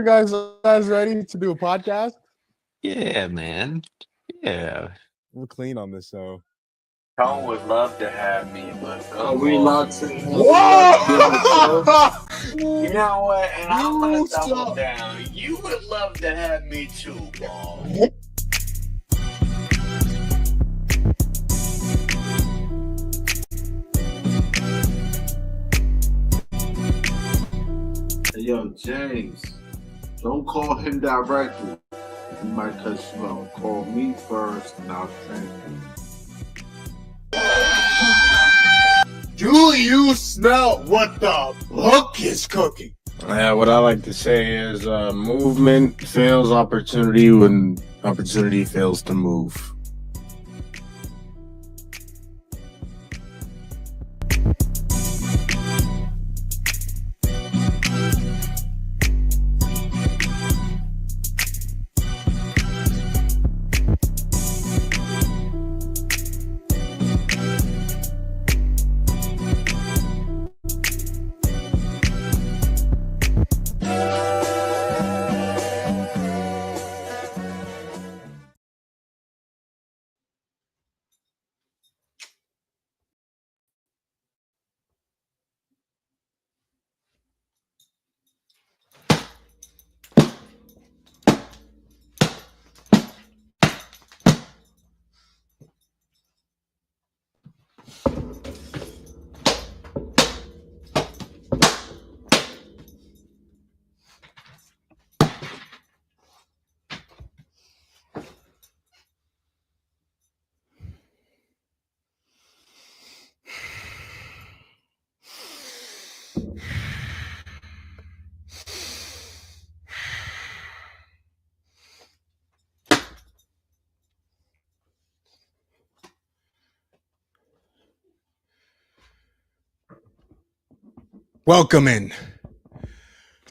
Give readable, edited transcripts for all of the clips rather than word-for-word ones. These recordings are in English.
you guys ready to do a podcast? Yeah, man. Yeah. We're clean on this, so. Tone would love to have me, but we allowed to. Whoa! You know what? And I'm gonna You double suck. down. You would love to have me too, ball. Hey, yo, James, don't call him directly. He might cut you out. Call me first, and I'll transfer you. Do you smell what the book is cooking? What I like to say is movement fails opportunity when opportunity fails to move. Welcome in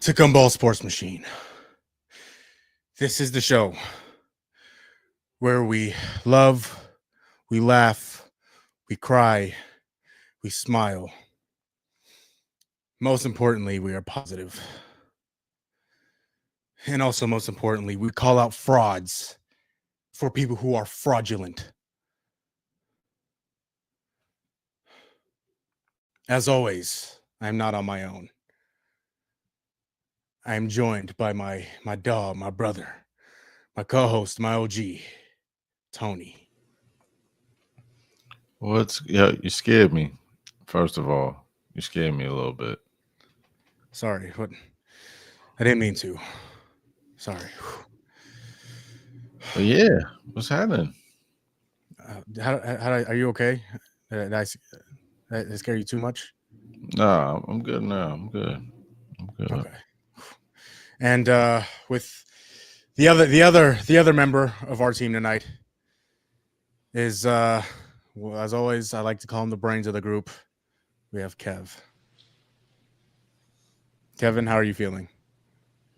to Gumball Sports Machine. This is the show where we love, we laugh, we cry, we smile. Most importantly, we are positive. And also, most importantly, we call out frauds for people who are fraudulent. As always, I'm not on my own. I am joined by my dog, my brother, my co-host, my OG, Tony. You scared me. First of all, you scared me a little bit. Sorry, but I didn't mean to. Sorry. But yeah, what's happening? Are you okay? Did I scare you too much? Nah, I'm good now. I'm good. Okay. And with the other member of our team tonight is well, as always, I like to call him the brains of the group. We have Kev. Kevin, how are you feeling?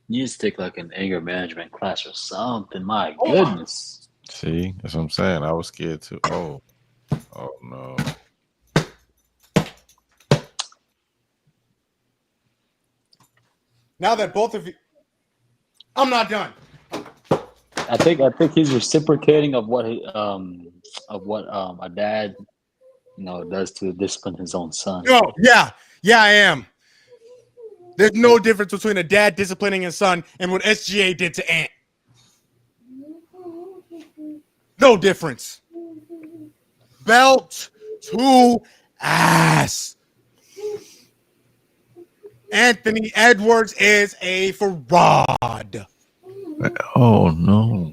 You need to take like an anger management class or something. My goodness. See, that's what I'm saying. I was scared too. Oh no. Now that both of you, I'm not done. I think he's reciprocating of what a dad, does to discipline his own son. No, yeah, I am. There's no difference between a dad disciplining his son and what SGA did to Ant. No difference. Belt to ass. Anthony Edwards is a fraud. Oh no.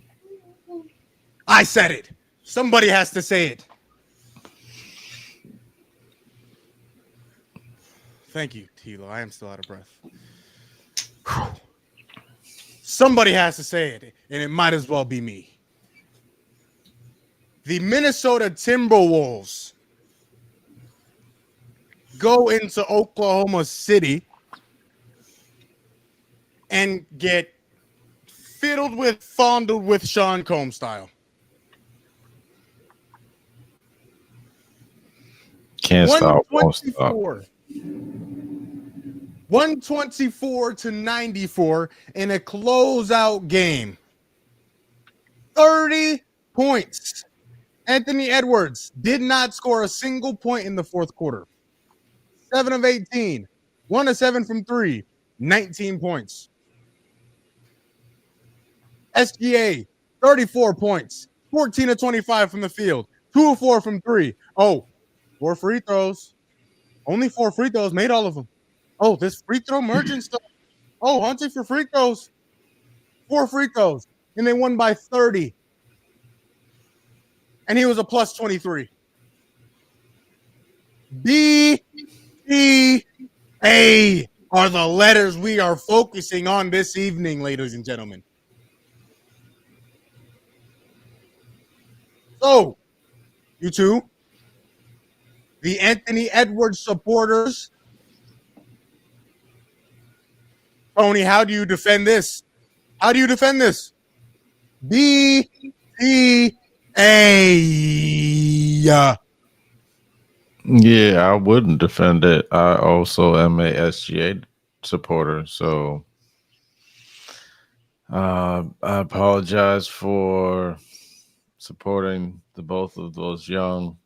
I said it. Somebody has to say it. Thank you, Tilo. I am still out of breath. Whew. Somebody has to say it, and it might as well be me. The Minnesota Timberwolves go into Oklahoma City and get fondled with Sean Combs style. Can't stop, won't stop. 124-94 in a closeout game. 30 points. Anthony Edwards did not score a single point in the fourth quarter. 7 of 18, 1 of 7 from 3, 19 points. SGA, 34 points, 14 of 25 from the field, 2 of 4 from 3. Oh, 4 free throws. Only 4 free throws, made all of them. Oh, this free throw merchant stuff. Oh, hunting for free throws. 4 free throws. And they won by 30. And he was a plus 23. B, E, A are the letters we are focusing on this evening, ladies and gentlemen. So, you two, the Anthony Edwards supporters. Tony, how do you defend this? How do you defend this? B, E, A. Yeah, I wouldn't defend it. I also am a SGA supporter, so I apologize for supporting the both of those young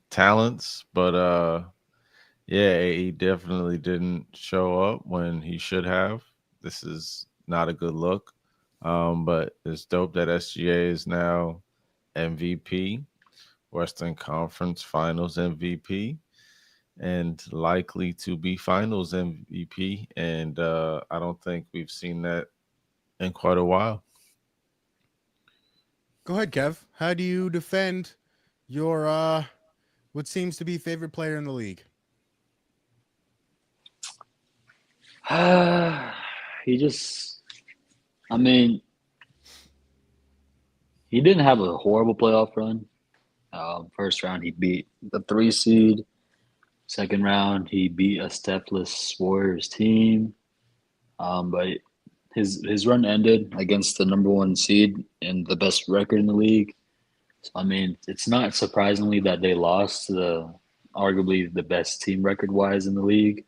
talents, but yeah, he definitely didn't show up when he should have. This is not a good look, but it's dope that SGA is now MVP, Western Conference Finals MVP, and likely to be Finals MVP. And I don't think we've seen that in quite a while. Go ahead, Kev. How do you defend your what seems to be favorite player in the league? He just, I mean, he didn't have a horrible playoff run. First round, he beat the 3 seed. Second round, he beat a stepless Warriors team. But his run ended against the number 1 seed and the best record in the league. So, I mean, it's not surprisingly that they lost to arguably the best team record-wise in the league.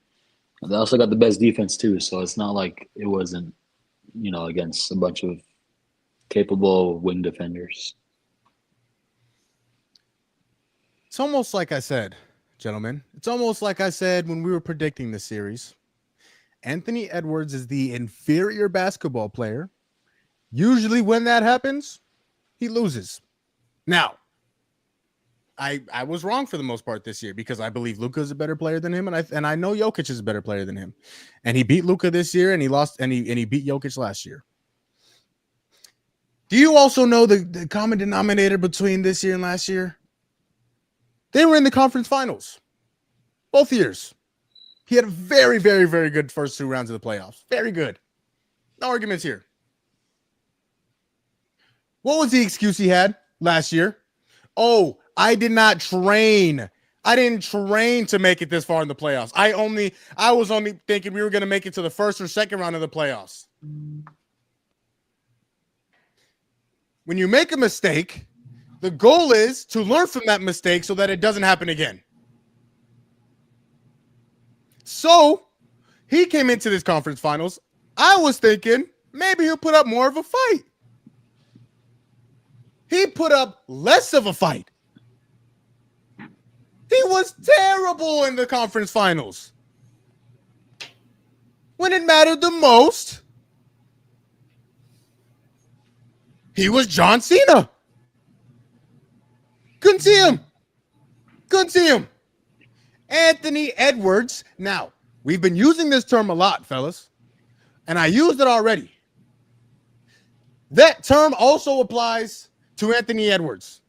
And they also got the best defense too, so it's not like it wasn't, against a bunch of capable wing defenders. It's almost like I said, gentlemen. It's almost like I said when we were predicting this series. Anthony Edwards is the inferior basketball player. Usually when that happens, he loses. Now, I was wrong for the most part this year because I believe Luka is a better player than him, and I know Jokic is a better player than him. And he beat Luka this year, and he lost, and he beat Jokic last year. Do you also know the common denominator between this year and last year? They were in the conference finals both years. He had a very, very, very good first 2 rounds of the playoffs. Very good. No arguments here. What was the excuse he had last year? Oh, I did not train. I didn't train to make it this far in the playoffs. I was only thinking we were going to make it to the first or second round of the playoffs. When you make a mistake, the goal is to learn from that mistake so that it doesn't happen again. So he came into this conference finals. I was thinking maybe he'll put up more of a fight. He put up less of a fight. He was terrible in the conference finals. When it mattered the most, he was John Cena. Couldn't see him. Couldn't see him. Anthony Edwards. Now, we've been using this term a lot, fellas, and I used it already. That term also applies to Anthony Edwards,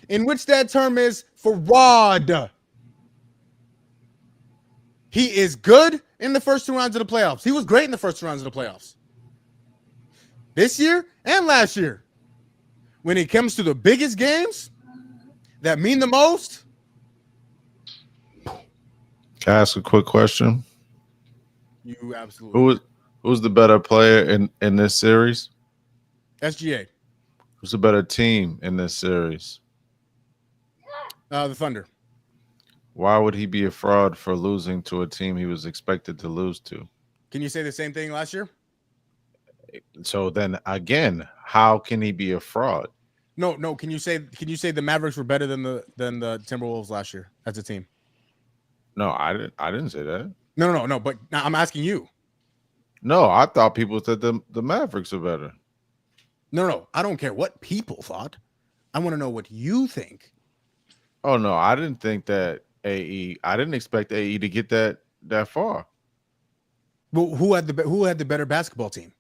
in which that term is fraud. He is good in the first 2 rounds of the playoffs. He was great in the first 2 rounds of the playoffs. This year and last year, when it comes to the biggest games that mean the most. Can I ask a quick question? You absolutely. Who's the better player in this series? SGA. Who's the better team in this series? The Thunder. Why would he be a fraud for losing to a team he was expected to lose to? Can you say the same thing last year? So then again, how can he be a fraud? No. Can you say the Mavericks were better than the Timberwolves last year as a team? No, I didn't say that. No. But now I'm asking you. No, I thought people said the Mavericks are better. No. I don't care what people thought. I want to know what you think. Oh no, I didn't think that I didn't expect AE to get that far. Well, who had the better basketball team?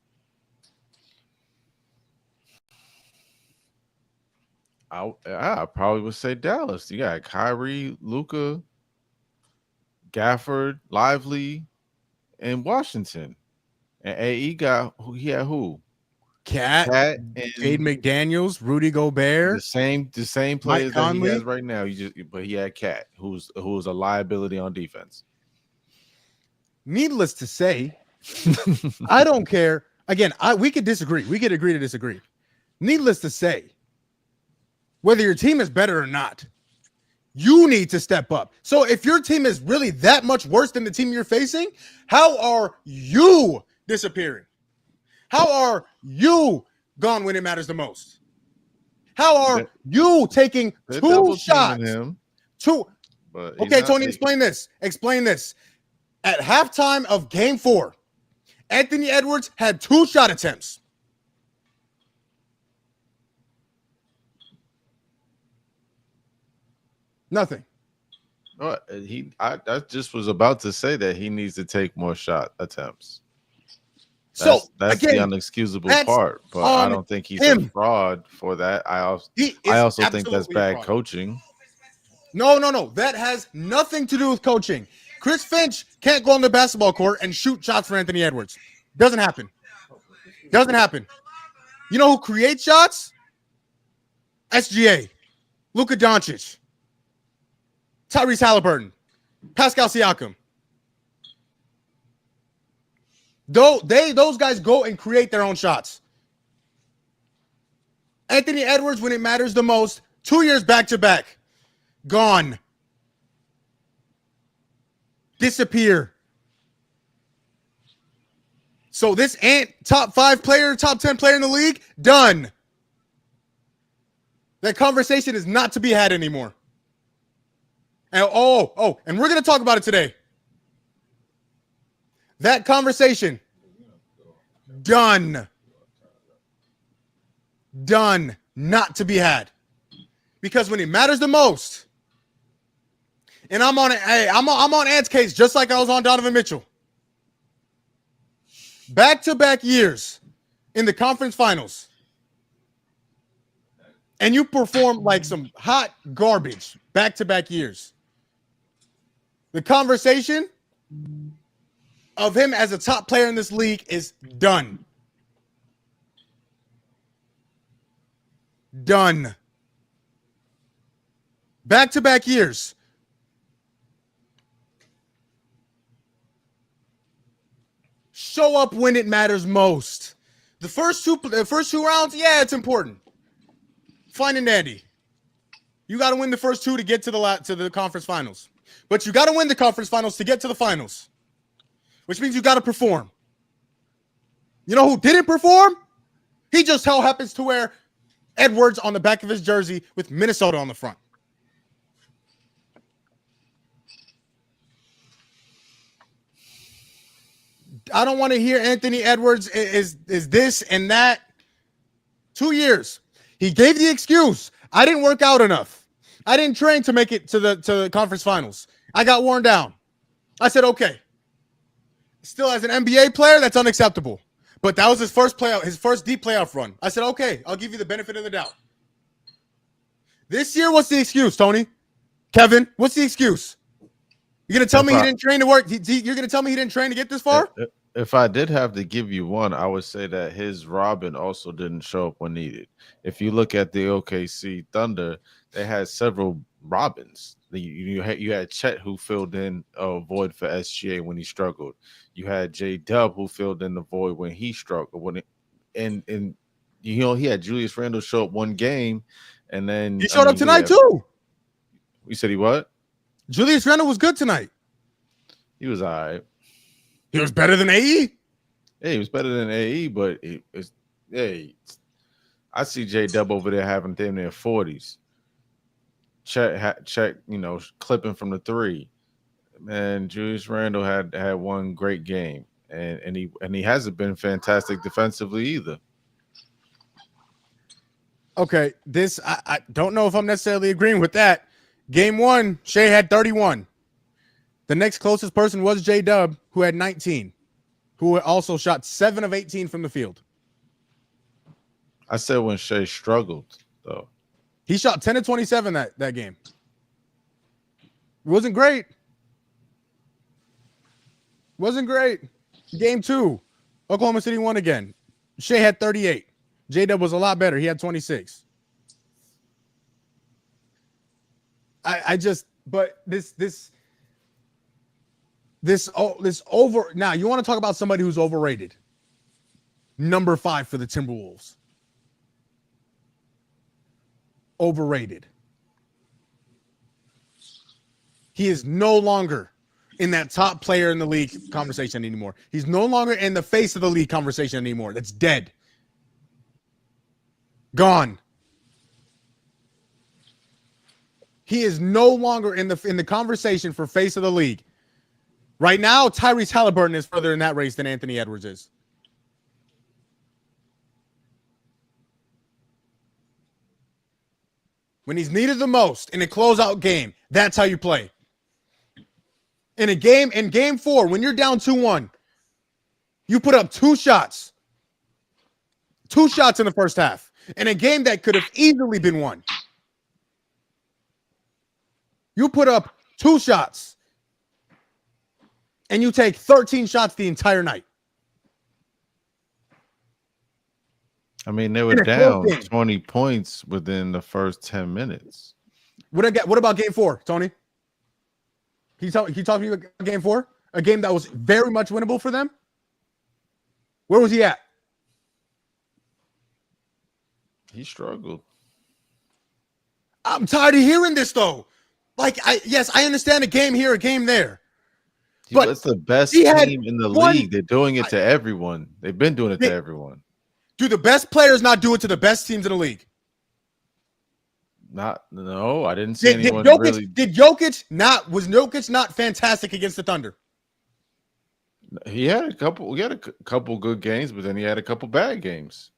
I probably would say Dallas. You got Kyrie, Luka, Gafford, Lively, and Washington. And AE got he had who? Cat and Jade McDaniels, Rudy Gobert, the same players that he Conley. has right now. But he had Cat, who's a liability on defense. Needless to say, I don't care. Again, we could disagree. We could agree to disagree. Needless to say, whether your team is better or not, you need to step up. So if your team is really that much worse than the team you're facing, how are you disappearing? How are you gone when it matters the most? How are you taking two shots? Okay, Tony, explain this. Explain this. At halftime of Game 4, Anthony Edwards had 2 shot attempts. Nothing. I just was about to say that he needs to take more shot attempts. That's again, the unexcusable part, but I don't think he's a fraud for that. I also think that's bad coaching. No. That has nothing to do with coaching. Chris Finch can't go on the basketball court and shoot shots for Anthony Edwards. Doesn't happen. Doesn't happen. You know who creates shots? SGA, Luka Doncic, Tyrese Halliburton, Pascal Siakam. Those guys go and create their own shots. Anthony Edwards, when it matters the most, 2 years back-to-back, gone. Disappear. So this top 5 player, top 10 player in the league, done. That conversation is not to be had anymore. And and we're going to talk about it today. That conversation, done. Done. Not to be had. Because when it matters the most, and I'm on Ant's case just like I was on Donovan Mitchell. Back-to-back years in the conference finals. And you perform like some hot garbage back-to-back years. The conversation of him as a top player in this league is done. Done. Back-to-back years. Show up when it matters most. The first two rounds, yeah, it's important. Fine and dandy. You got to win the first 2 to get to the conference finals. But you got to win the conference finals to get to the finals. Which means you got to perform. You know who didn't perform? He just happens to wear Edwards on the back of his jersey with Minnesota on the front. I don't want to hear Anthony Edwards is this and that. 2 years. He gave the excuse. I didn't work out enough. I didn't train to make it to the conference finals. I got worn down. I said, okay. Still, as an NBA player, that's unacceptable. But that was his first deep playoff run. I said, okay, I'll give you the benefit of the doubt. This year, what's the excuse, Tony? Kevin, what's the excuse? You're going to tell me he didn't train to work? You're going to tell me he didn't train to get this far? If I did have to give you one, I would say that his Robin also didn't show up when needed. If you look at the OKC Thunder, they had several Robins. You had Chet who filled in a void for SGA when he struggled. You had J-Dub who filled in the void when he struggled. And he had Julius Randle show up one game, and then he showed up tonight too. You said he what? Julius Randle was good tonight. He was all right. He was better than AE. Yeah, he was better than AE, but I see J-Dub over there having them near 40s. Check, clipping from the three. Man, Julius Randle had one great game, and he hasn't been fantastic defensively either. Okay, I don't know if I'm necessarily agreeing with that. Game 1, Shea had 31. The next closest person was J-Dub, who had 19, who also shot 7 of 18 from the field. I said when Shea struggled, though. He shot 10 of 27 that game. It wasn't great. Wasn't great. Game 2, Oklahoma City won again. Shea had 38. J-Dub was a lot better. He had 26. But this over. Now, you want to talk about somebody who's overrated. Number 5 for the Timberwolves. Overrated. He is no longer in that top player in the league conversation anymore. He's no longer in the face of the league conversation anymore. That's dead. Gone. He is no longer in the conversation for face of the league. Right now, Tyrese Halliburton is further in that race than Anthony Edwards is. When he's needed the most in a closeout game, that's how you play. In game 4, when you're down 2-1, you put up 2 shots. 2 shots in the first half. In a game that could have easily been won. You put up 2 shots. And you take 13 shots the entire night. I mean, they were down 20 points within the first 10 minutes. What about game 4, Tony? Can you talk to me about game 4? A game that was very much winnable for them? Where was he at? He struggled. I'm tired of hearing this, though. I understand a game here, a game there. But it's the best team in the league. They're doing it to everyone. They've been doing it to everyone. Do the best players not do it to the best teams in the league? No, I didn't see anyone really. Was Jokic not fantastic against the Thunder? He had a couple good games, but then he had a couple bad games.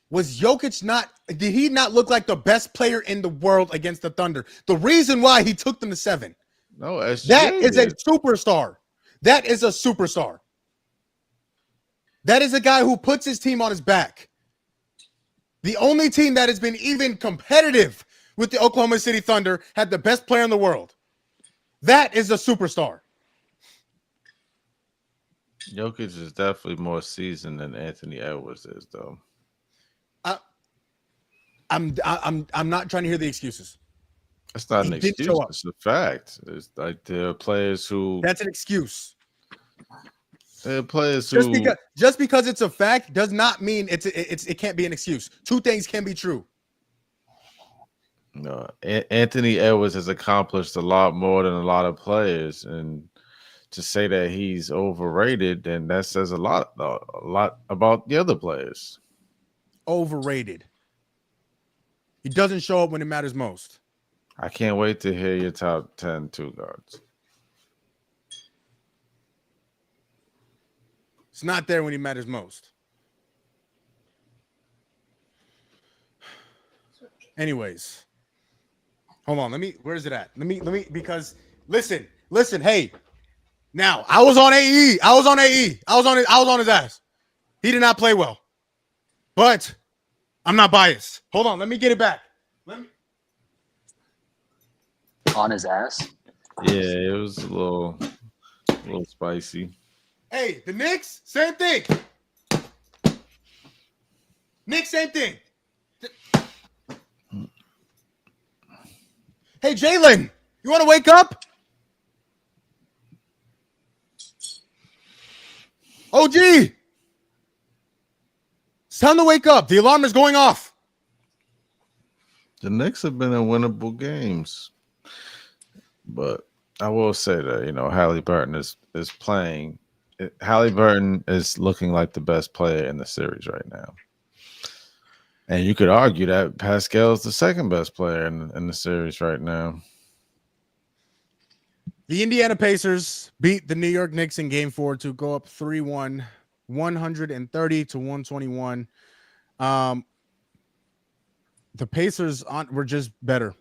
Was Jokic did he not look like the best player in the world against the Thunder? The reason why he took them to 7. No, a superstar. That is a superstar. That is a guy who puts his team on his back. The only team that has been even competitive with the Oklahoma City Thunder had the best player in the world. That is a superstar. Jokic is definitely more seasoned than Anthony Edwards is, though. I'm not trying to hear the excuses. That's not an excuse. It's a fact. It's like there are players who. That's an excuse. There are players who. Just because it's a fact does not mean it can't be an excuse. 2 things can be true. No, Anthony Edwards has accomplished a lot more than a lot of players, and to say that he's overrated, then that says a lot about the other players. Overrated. He doesn't show up when it matters most. I can't wait to hear your top 10 2 guards. It's not there when he matters most. Anyways, hold on. Where's it at? Because listen, hey. Now, I was on AE. I was on his ass. He did not play well. But I'm not biased. Hold on, let me get it back. On his ass? Yeah, it was a little spicy. Hey, the Knicks, same thing. Knicks, same thing. Hey, Jalen, you want to wake up? OG, it's time to wake up. The alarm is going off. The Knicks have been in winnable games. But I will say that Halliburton is playing. Halliburton is looking like the best player in the series right now, and you could argue that Pascal is the second best player in the series right now. The Indiana Pacers beat the New York Knicks in Game 4 to go up 3-1, 130 to 121. The Pacers were just better.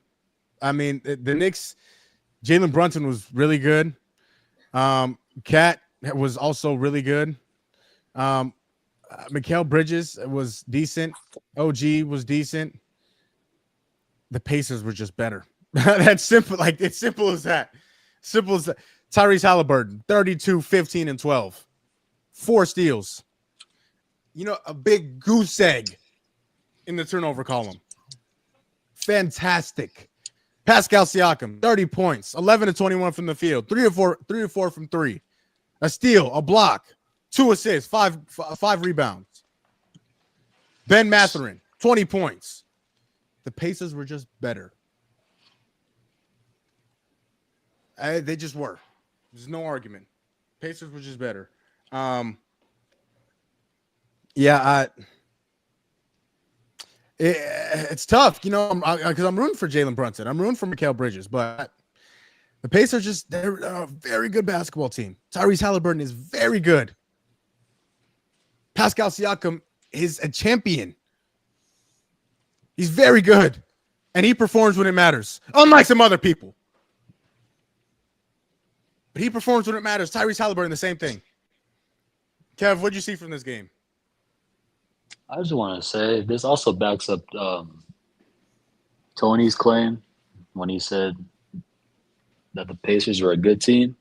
I mean, the Knicks, Jalen Brunson was really good. Cat was also really good. Mikal Bridges was decent. OG was decent. The Pacers were just better. That's simple. Like, it's simple as that. Simple as that. Tyrese Halliburton, 32, 15, and 12. 4 steals. A big goose egg in the turnover column. Fantastic. Pascal Siakam, 30 points, 11 to 21 from the field, 3 or 4 from 3. A steal, a block, 2 assists, 5 rebounds. Ben Mathurin, 20 points. The Pacers were just better. They just were. There's no argument. Pacers were just better. It's tough, because I'm rooting for Jalen Brunson. I'm rooting for Mikal Bridges, but the Pacers they're a very good basketball team. Tyrese Halliburton is very good. Pascal Siakam is a champion. He's very good, and he performs when it matters, unlike some other people. But he performs when it matters. Tyrese Halliburton, the same thing. Kev, what did you see from this game? I just want to say this also backs up Tony's claim when he said that the Pacers were a good team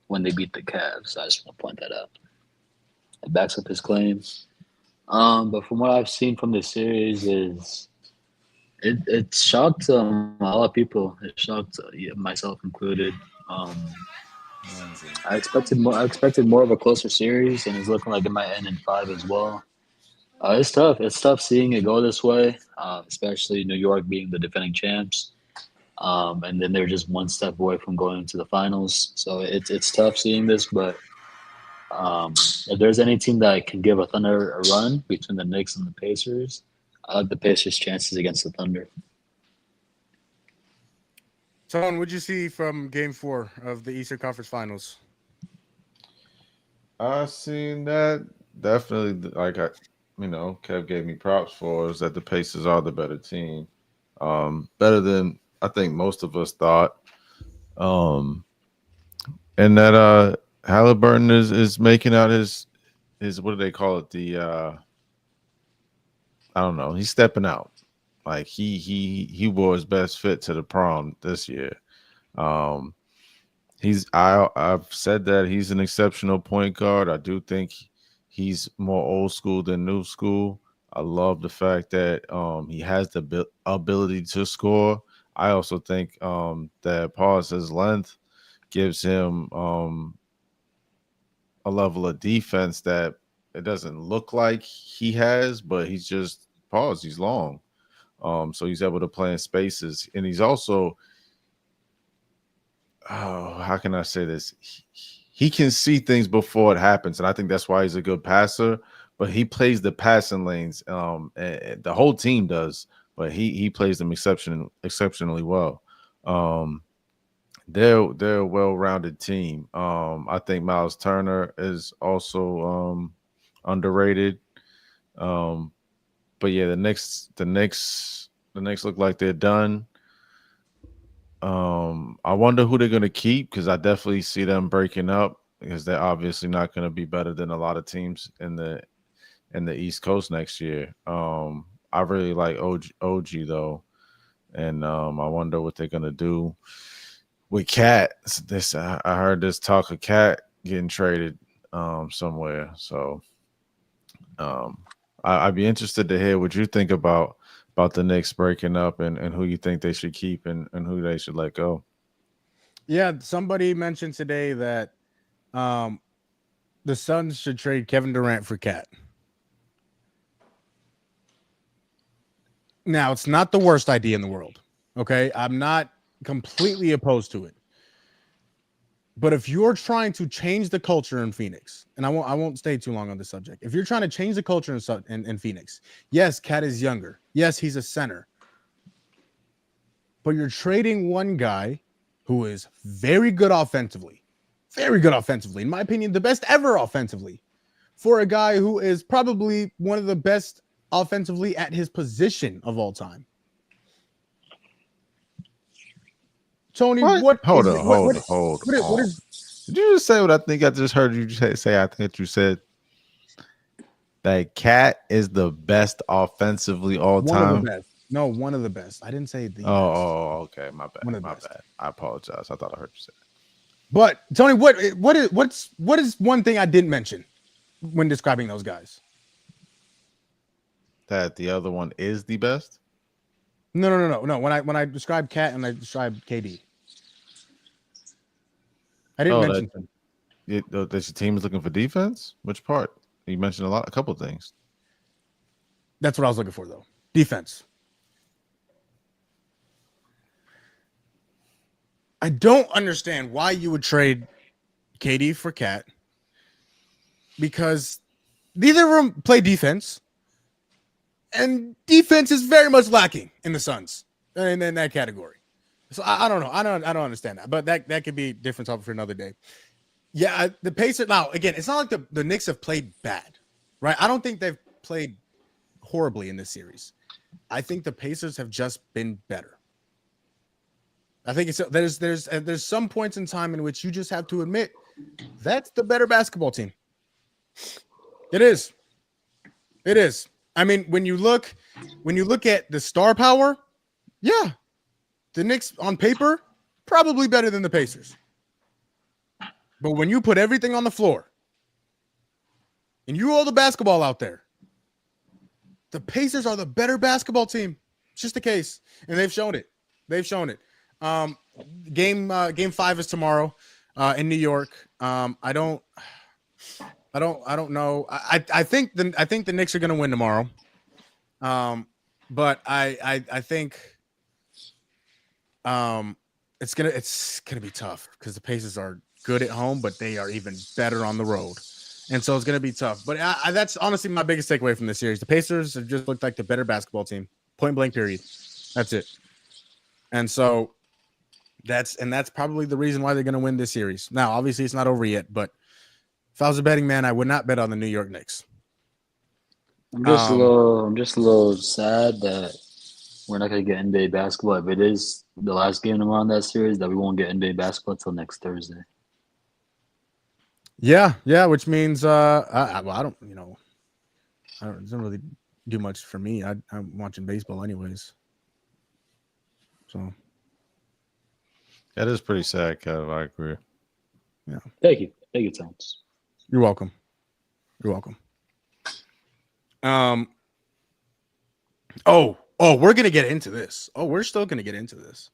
when they beat the Cavs. I just want to point that out. It backs up his claims. But from what I've seen from this series is it shocked a lot of people. It shocked myself included. I expected more. I expected more of a closer series, and it's looking like it might end in 5 as well. It's tough. It's tough seeing it go this way, especially New York being the defending champs, and then they're just one step away from going to the finals. So it's tough seeing this, but if there's any team that can give a Thunder a run between the Knicks and the Pacers, I like the Pacers' chances against the Thunder. Tone, what'd you see from Game 4 of the Eastern Conference Finals? I seen that definitely. Kev gave me props for is that the Pacers are the better team, better than I think most of us thought, and that Halliburton is making out his what do they call it, the I don't know, he's stepping out. Like he wore his best fit to the prom this year. I've said that he's an exceptional point guard. I do think he's more old school than new school. I love the fact that he has the ability to score. I also think that his length gives him a level of defense that it doesn't look like he has, but he's long. So he's able to play in spaces, and he's also, how can I say this? He can see things before it happens, and I think that's why he's a good passer. But he plays the passing lanes, and the whole team does. But he plays them exceptionally well. They're a well-rounded team. I think Miles Turner is also underrated. But yeah, the Knicks look like they're done. I wonder who they're going to keep, because I definitely see them breaking up, because they're obviously not going to be better than a lot of teams in the East Coast next year. I really like OG though, and I wonder what they're going to do with Cat. I heard this talk of Cat getting traded somewhere, so I'd be interested to hear what you think about the Knicks breaking up, and who you think they should keep and who they should let go. Yeah, somebody mentioned today that the Suns should trade Kevin Durant for Cat. Now, it's not the worst idea in the world. Okay, I'm not completely opposed to it. But if you're trying to change the culture in Phoenix, and I won't stay too long on this subject. If you're trying to change the culture in Phoenix, yes, Cat is younger. Yes, he's a center. But you're trading one guy who is very good offensively, in my opinion, the best ever offensively, for a guy who is probably one of the best offensively at his position of all time. Tony, what? Hold is on, it- hold on. what is Did you just say what I think I just heard you say? I think you said that Cat is the best offensively all one time. of the best? No, one of the best. I didn't say the best. Okay, my bad. One of the My best. bad. I apologize. I thought I heard you say that. But Tony, what is one thing I didn't mention when describing those guys? That the other one is the best. No. When I described Cat and I described KD, I didn't mention them. That your team is looking for defense. Which part? You mentioned a couple things. That's what I was looking for, though. Defense. I don't understand why you would trade KD for Cat, because neither of them play defense, and defense is very much lacking in the Suns in that category. So I don't know. I don't understand that, but that could be a different topic for another day. Yeah, the Pacers. Now, again, it's not like the Knicks have played bad, right? I don't think they've played horribly in this series. I think the Pacers have just been better. I think there's some points in time in which you just have to admit that's the better basketball team. It is. I mean, when you look at the star power, yeah, the Knicks on paper probably better than the Pacers. But when you put everything on the floor and you roll the basketball out there, the Pacers are the better basketball team. It's just the case, and they've shown it. Game 5 is tomorrow in New York. I don't know. I think the Knicks are going to win tomorrow. But I think it's gonna be tough because the Pacers are good at home, but they are even better on the road, and so it's gonna be tough. But that's honestly my biggest takeaway from this series. The Pacers have just looked like the better basketball team, point blank. Period. That's it. And so that's probably the reason why they're gonna win this series. Now, obviously, it's not over yet, but if I was a betting man, I would not bet on the New York Knicks. I'm just a little sad that we're not gonna get NBA basketball. If it is the last game tomorrow in that series, that we won't get NBA basketball until next Thursday. Yeah, which means I don't, it doesn't really do much for me. I'm watching baseball anyways. So That is pretty sad, Kev. I agree. yeah. Thank you, Thomas. You're welcome. We're gonna get into this. We're still gonna get into this.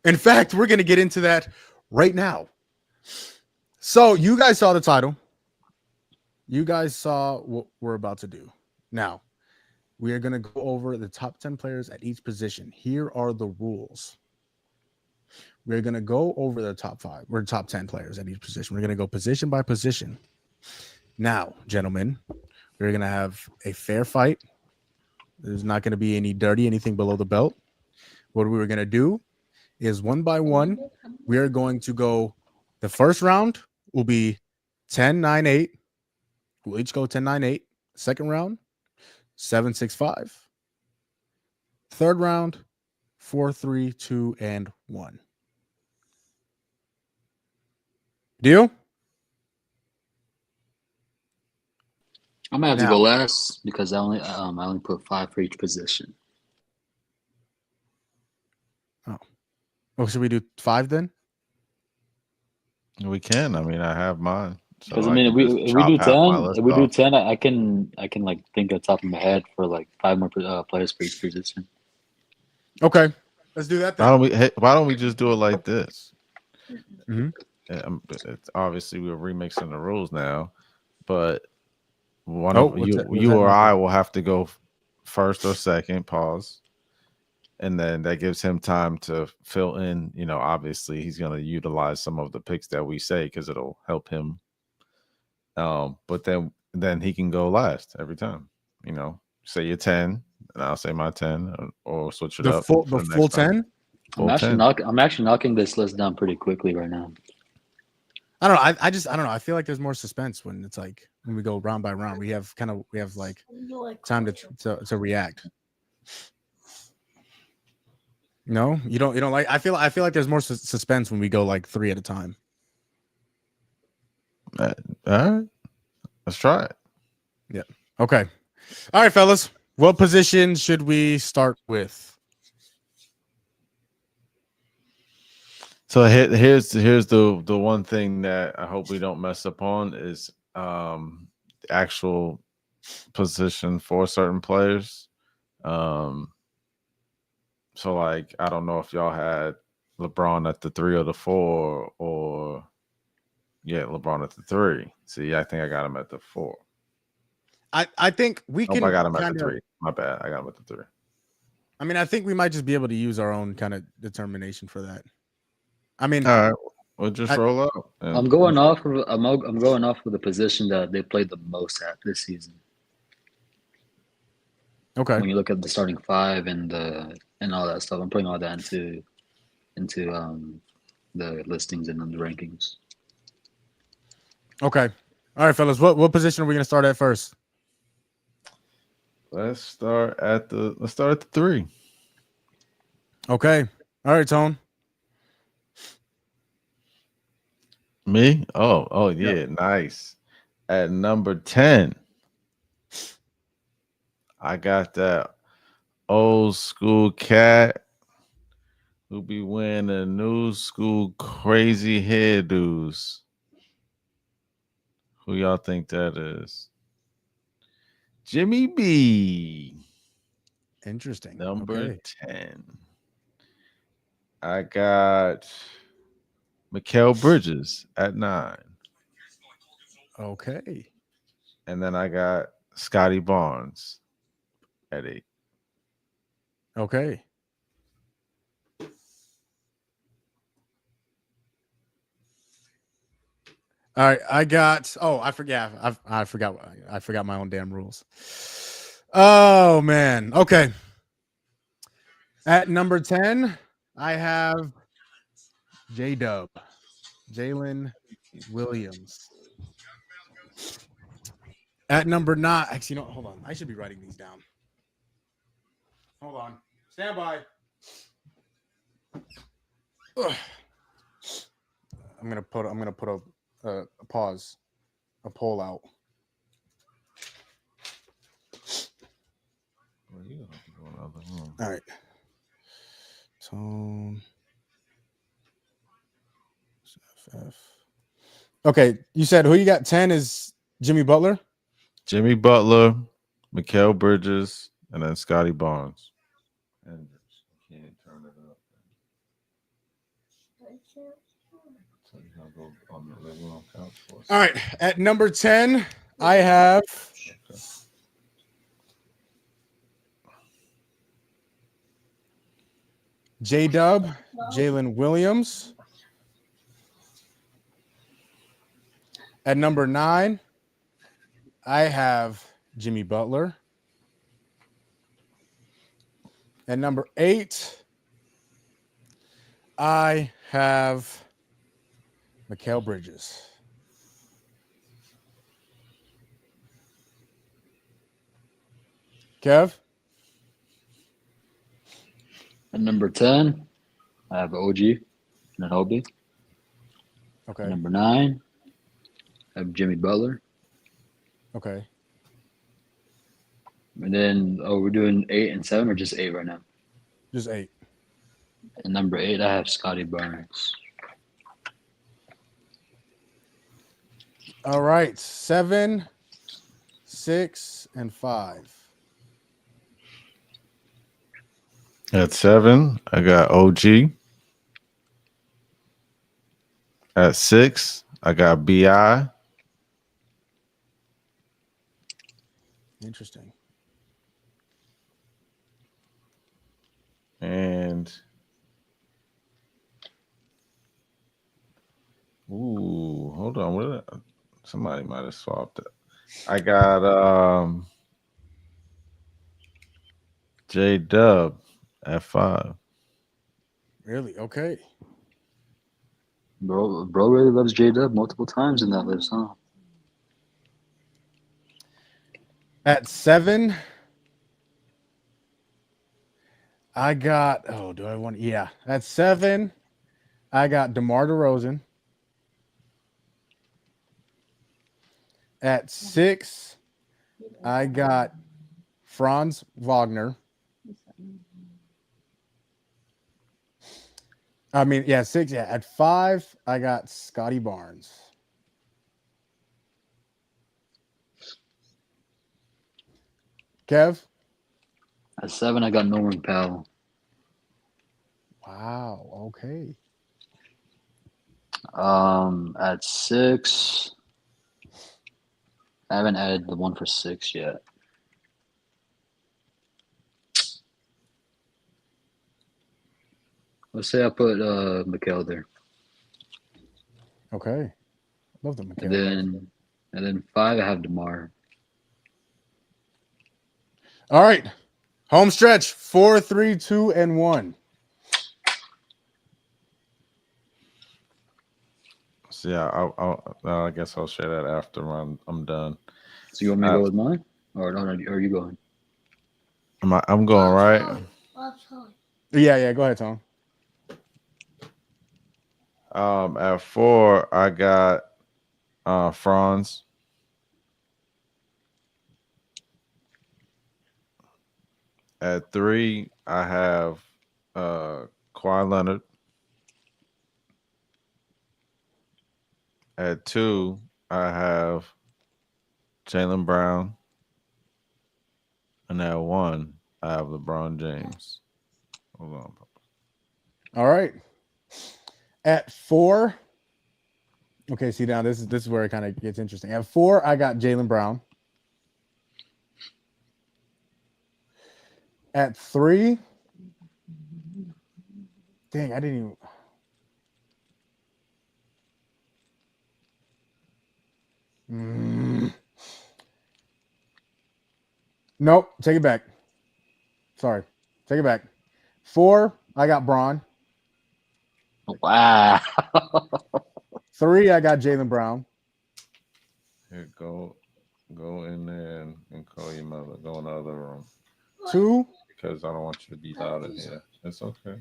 In fact, we're gonna get into that right now. So you guys saw the title. You guys saw what we're about to do. Now, we are gonna go over the top 10 players at each position. Here are the rules. We're gonna go over the top 5. We're top 10 players at each position. We're gonna go position by position. Now, gentlemen, we're going to have a fair fight. There's not going to be anything below the belt. What we're going to do is one by one, we are going to go. The first round will be 10, 9, 8. We'll each go 10, 9, 8. Second round, 7, 6, 5. Third round, 4, 3, 2, and 1. Deal? I'm gonna have to go last because I only put 5 for each position. Oh, should we do 5 then? We can. I mean, I have mine. Because if we do 10, I can like think at the top of my head for like 5 more players for each position. Okay, let's do that then. Why don't we just do it like this? Mm-hmm. It's obviously we're remixing the rules now, but you or I will have to go first or second. Pause. and then that gives him time to fill in. Obviously he's going to utilize some of the picks that we say because it'll help him. But then he can go last every time. Say your 10, and I'll say my 10, or switch it The up. full for the the full next time. 10. Full I'm 10. actually knocking this list down pretty quickly right now. I don't know. I don't know. I feel like there's more suspense when it's like when we go round by round. We have like time to react. No, you don't like. I feel like there's more suspense when we go like 3 at a time. All right, let's try it. Yeah. Okay. All right, fellas. What position should we start with? So here's the one thing that I hope we don't mess up on is the actual position for certain players. So like I don't know if y'all had LeBron at the 3 or the 4, or LeBron at the 3. See, I think I got him at the 4. I think we can. I got him at kinda, the 3. My bad. I got him at the 3. I mean, I think we might just be able to use our own kind of determination for that. I mean, All right, we'll just roll out. I'm going off of I'm going off of the position that they played the most at this season. okay. When you look at the starting 5 and all that stuff, I'm putting all that into the listings and the rankings. Okay. All right, fellas. What position are we gonna start at first? Let's start at the 3. Okay. All right, Tone. Me? Oh yeah, nice. At number 10, I got that old school cat who be wearing the new school crazy hairdos. Who y'all think that is? Jimmy B. Interesting. Number Okay. 10. I got Mikal Bridges at 9. Okay. And then I got Scotty Barnes at 8. Okay. All right, I got. Oh, I forgot. I forgot. I forgot my own damn rules. Oh man. Okay. At number 10, I have J-Dub, Jalen Williams. At number 9, actually, no, hold on. I should be writing these down. Hold on. Stand by. Ugh. I'm gonna put a pause, a poll out. All right. Tone. FF. Okay, you said who you got 10 is Jimmy Butler? Jimmy Butler, Mikal Bridges, and then Scotty Barnes. And can't turn it up. So I'll go on the living room couch for us. All right, at number 10, I have J-Dub, Jalen Williams. At number 9, I have Jimmy Butler. At number 8, I have Mikal Bridges. Kev? At number 10, I have OG and Hobie. Okay. Number 9, I have Jimmy Butler. Okay. And then, we're doing 8 and 7 or just 8 right now? Just 8. And number 8, I have Scotty Barnes. All right. 7, 6, and 5. At 7, I got OG. At 6, I got BI. Interesting. hold on. Somebody might have swapped it. I got J Dub at 5. Really? Okay. Bro really loves J-Dub multiple times in that list, huh? At 7, I got. Oh, do I want? Yeah. At 7, I got DeMar DeRozan. At 6, I got Franz Wagner. I mean, yeah, 6. Yeah. At 5, I got Scotty Barnes. Kev? At 7, I got Norman Powell. Wow. Okay. At 6, I haven't added the one for 6 yet. Let's say I put Mikal there. Okay. Love the And mechanic. then 5, I have DeMar. All right. Home stretch 4, 3, 2, and 1. So yeah, I guess I'll share that after I'm done. So you want me to go with mine? Or no, are you going? I'm going right. Yeah. Go ahead, Tom. At 4, I got Franz. At 3, I have Kawhi Leonard. At 2, I have Jaylen Brown. And at 1, I have LeBron James. Hold on. All right. At 4. Okay, see now this is where it kind of gets interesting. At 4, I got Jaylen Brown. At 3, dang, I didn't even. Nope, take it back. Sorry, take it back. 4, I got Braun. Wow. 3, I got Jaylen Brown. Here, go in there and call your mother. Go in the other room. 2, Because I don't want you to be loud in here. It's okay.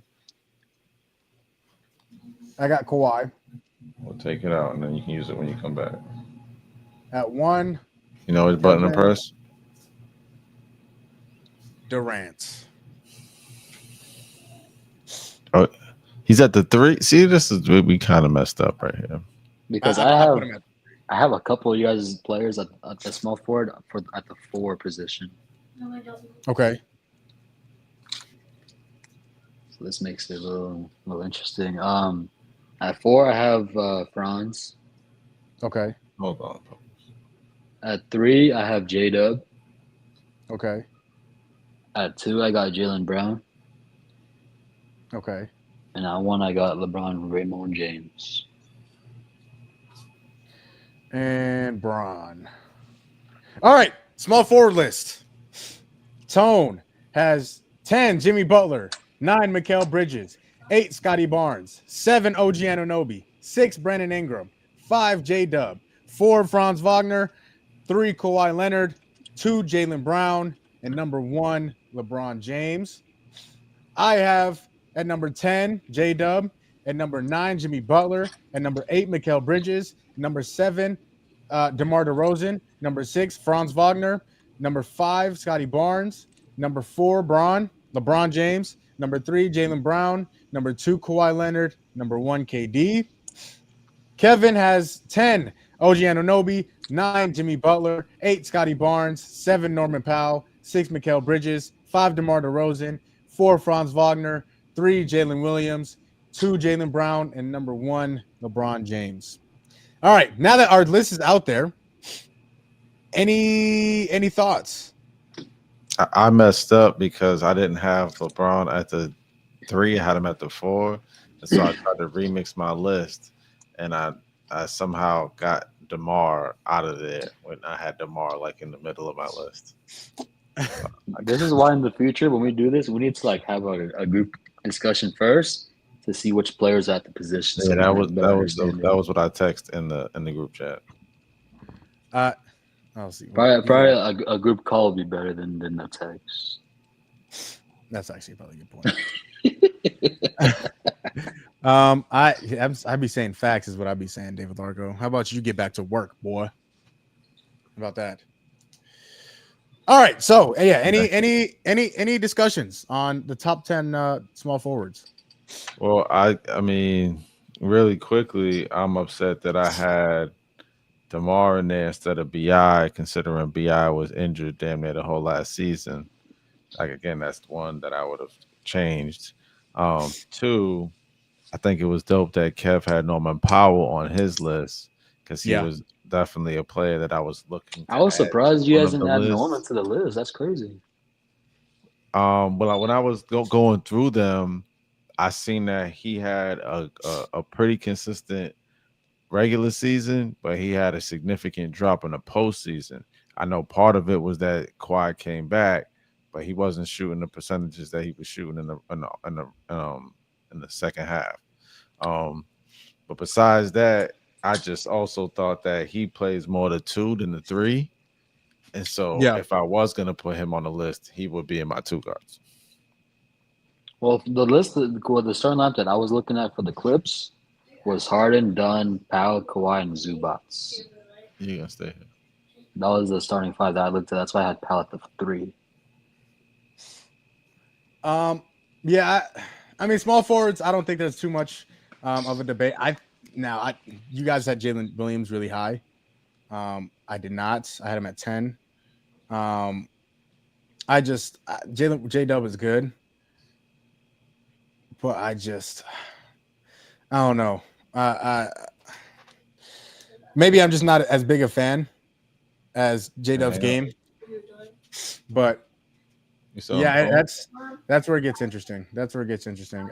I got Kawhi. We'll take it out and then you can use it when you come back. At 1, You know which button to press? Durant. Oh, he's at the 3. See, this is we kind of messed up right here. Because I have a couple of you guys players at the small forward at the 4 position. Okay. So this makes it a little interesting. At 4, I have Franz. Okay. Hold on. At 3, I have J-Dub. Okay. At 2, I got Jaylen Brown. Okay. And at 1, I got LeBron Raymond James. And Braun. All right. Small forward list. Tone has 10, Jimmy Butler. 9, Mikal Bridges. 8, Scotty Barnes. 7, OG Anunoby. 6, Brandon Ingram. 5, J-Dub. 4, Franz Wagner. 3, Kawhi Leonard. 2, Jaylen Brown. And number 1, LeBron James. I have at number 10, J-Dub. At number 9, Jimmy Butler. At number 8, Mikal Bridges. Number 7, DeMar DeRozan. Number 6, Franz Wagner. Number 5, Scotty Barnes. Number 4, LeBron James. Number 3, Jaylen Brown. Number 2, Kawhi Leonard. Number 1, KD. Kevin has 10, OG Anunoby. 9, Jimmy Butler. 8, Scotty Barnes. 7, Norman Powell. 6, Mikal Bridges. 5, DeMar DeRozan. 4, Franz Wagner. 3, Jalen Williams. 2, Jaylen Brown. And number 1, LeBron James. All right, now that our list is out there, any thoughts? I messed up because I didn't have LeBron at the 3. I had him at the 4. And so I tried to remix my list. And I I somehow got DeMar out of there when I had DeMar like in the middle of my list. This is why in the future when we do this, we need to like have a group discussion first to see which players are at the position. Yeah, So we can have a better that understanding. was what I text in the group chat. I'll see. Probably a group call would be better than a text. That's actually probably a good point. I'd be saying facts is what I'd be saying, David Largo. How about you get back to work, boy? How about that? All right. So yeah, any discussions on the top 10 small forwards? Well, I mean, really quickly, I'm upset that I had DeMar in there instead of BI, considering BI was injured damn near the whole last season. Like again, that's one that I would have changed. Two, I think it was dope that Kev had Norman Powell on his list because he was definitely a player that I was looking. I was surprised you hasn't added Norman list. to the list. That's crazy. Well, when I was going through them, I seen that he had a pretty consistent regular season, but he had a significant drop in the postseason. I know part of it was that Kawhi came back, but he wasn't shooting the percentages that he was shooting in the second half. But besides that, I just also thought that he plays more the 2 than the 3. And so if I was going to put him on the list, he would be in my 2 guards. Well, the list, the starting lineup that I was looking at for the Clips was Harden, Dunn, Powell, Kawhi, and Zubats. You're going to stay here. That was the starting 5 that I looked at. That's why I had Powell at the 3. Yeah, I mean, small forwards, I don't think there's too much of a debate. You guys had Jalen Williams really high. I did not. I had him at 10. J-Dub is good, but I don't know. Maybe I'm just not as big a fan as J-Dub's game, but that's where it gets interesting.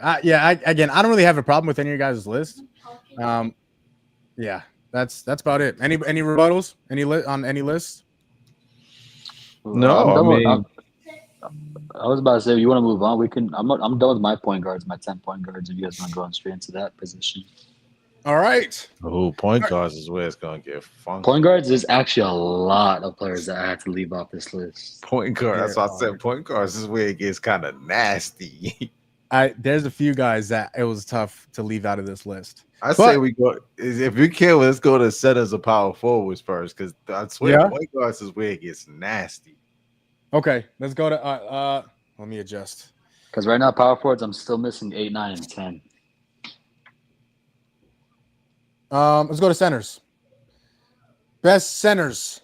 I don't really have a problem with any of your guys' list. That's about it. Any rebuttals? On any list? No, I was about to say, you want to move on? We can. I'm done with my point guards, my 10 point guards. If you guys want to go on straight into that position. All right. Oh, point guards is where it's gonna get funky. Point guards is actually a lot of players that I had to leave off this list. Point guard. That's why I said point guards is where it gets kind of nasty. There's a few guys that it was tough to leave out of this list. Say we go. If you can, let's go to centers of power forwards first, because I swear point guards is where it gets nasty. Okay, let's go to. Let me adjust. Because right now, power forwards, I'm still missing 8, 9, and 10. Let's go to centers. Best centers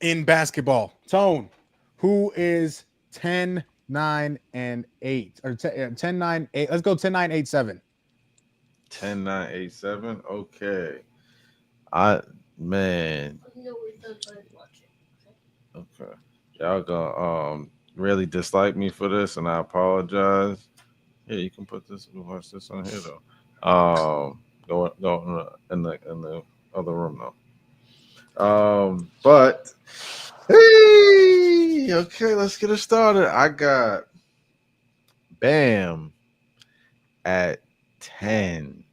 in basketball. Tone, who is 10, 9, and 8? Or 10, 9, 8. Let's go 10, 9, 8, 7. 10, 9, 8, 7. Okay. Okay. Y'all gonna really dislike me for this, and I apologize. Yeah, you can put this. We'll watch this on here though. Go in the other room though. But hey, okay, let's get it started. I got Bam at 10.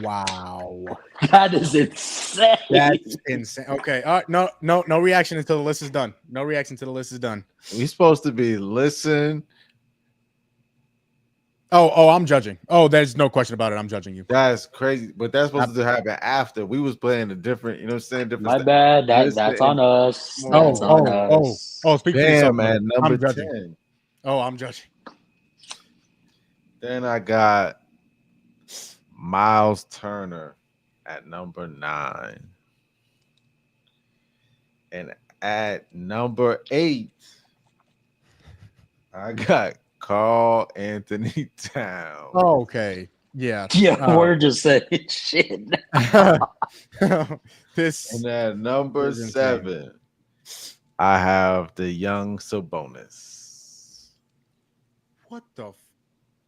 Wow. That is insane. That's insane. Okay. No reaction until the list is done. No reaction until the list is done. We supposed to be listen. Oh, I'm judging. Oh, there's no question about it. I'm judging you. That's crazy. But that's supposed to happen after. We was playing a different, you know what I'm saying? Different My bad. That's on us. That's on us. Speak for yourself, man. Number 10. Oh, I'm judging. Then I got Miles Turner at number 9. And at number 8, I got Karl Anthony Towns. Oh, okay. Yeah. Yeah, we're just saying shit. This. And at number 7, I have the young Sabonis. What the?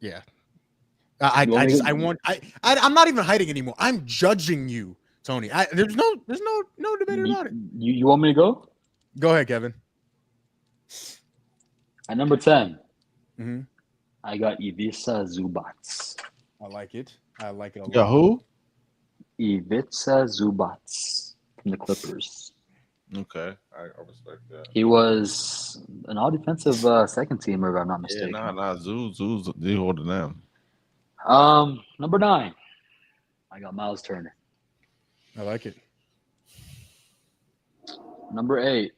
Yeah. I'm not even hiding anymore. I'm judging you, Tony. There's no debate about it. You want me to go? Go ahead, Kevin. At number 10, Mhm. I got Ivica Zubac. I like it. I like it a lot. Yeah, who? Ivica Zubac from the Clippers. Okay, I respect that. He was an all-defensive second teamer, if I'm not Yeah, mistaken. Zoo's they holding them. Number 9, I got Miles Turner. I like it. Number 8,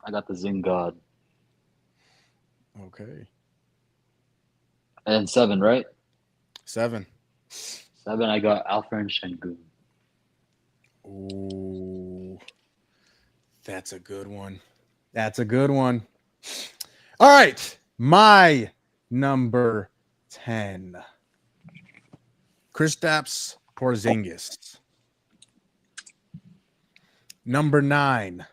I got the Zing God. Okay. And 7, right? 7. 7, I got Alfred Şengün. Ooh, that's a good one. That's a good one. All right, my number 10, Kristaps Porzingis. Number 9,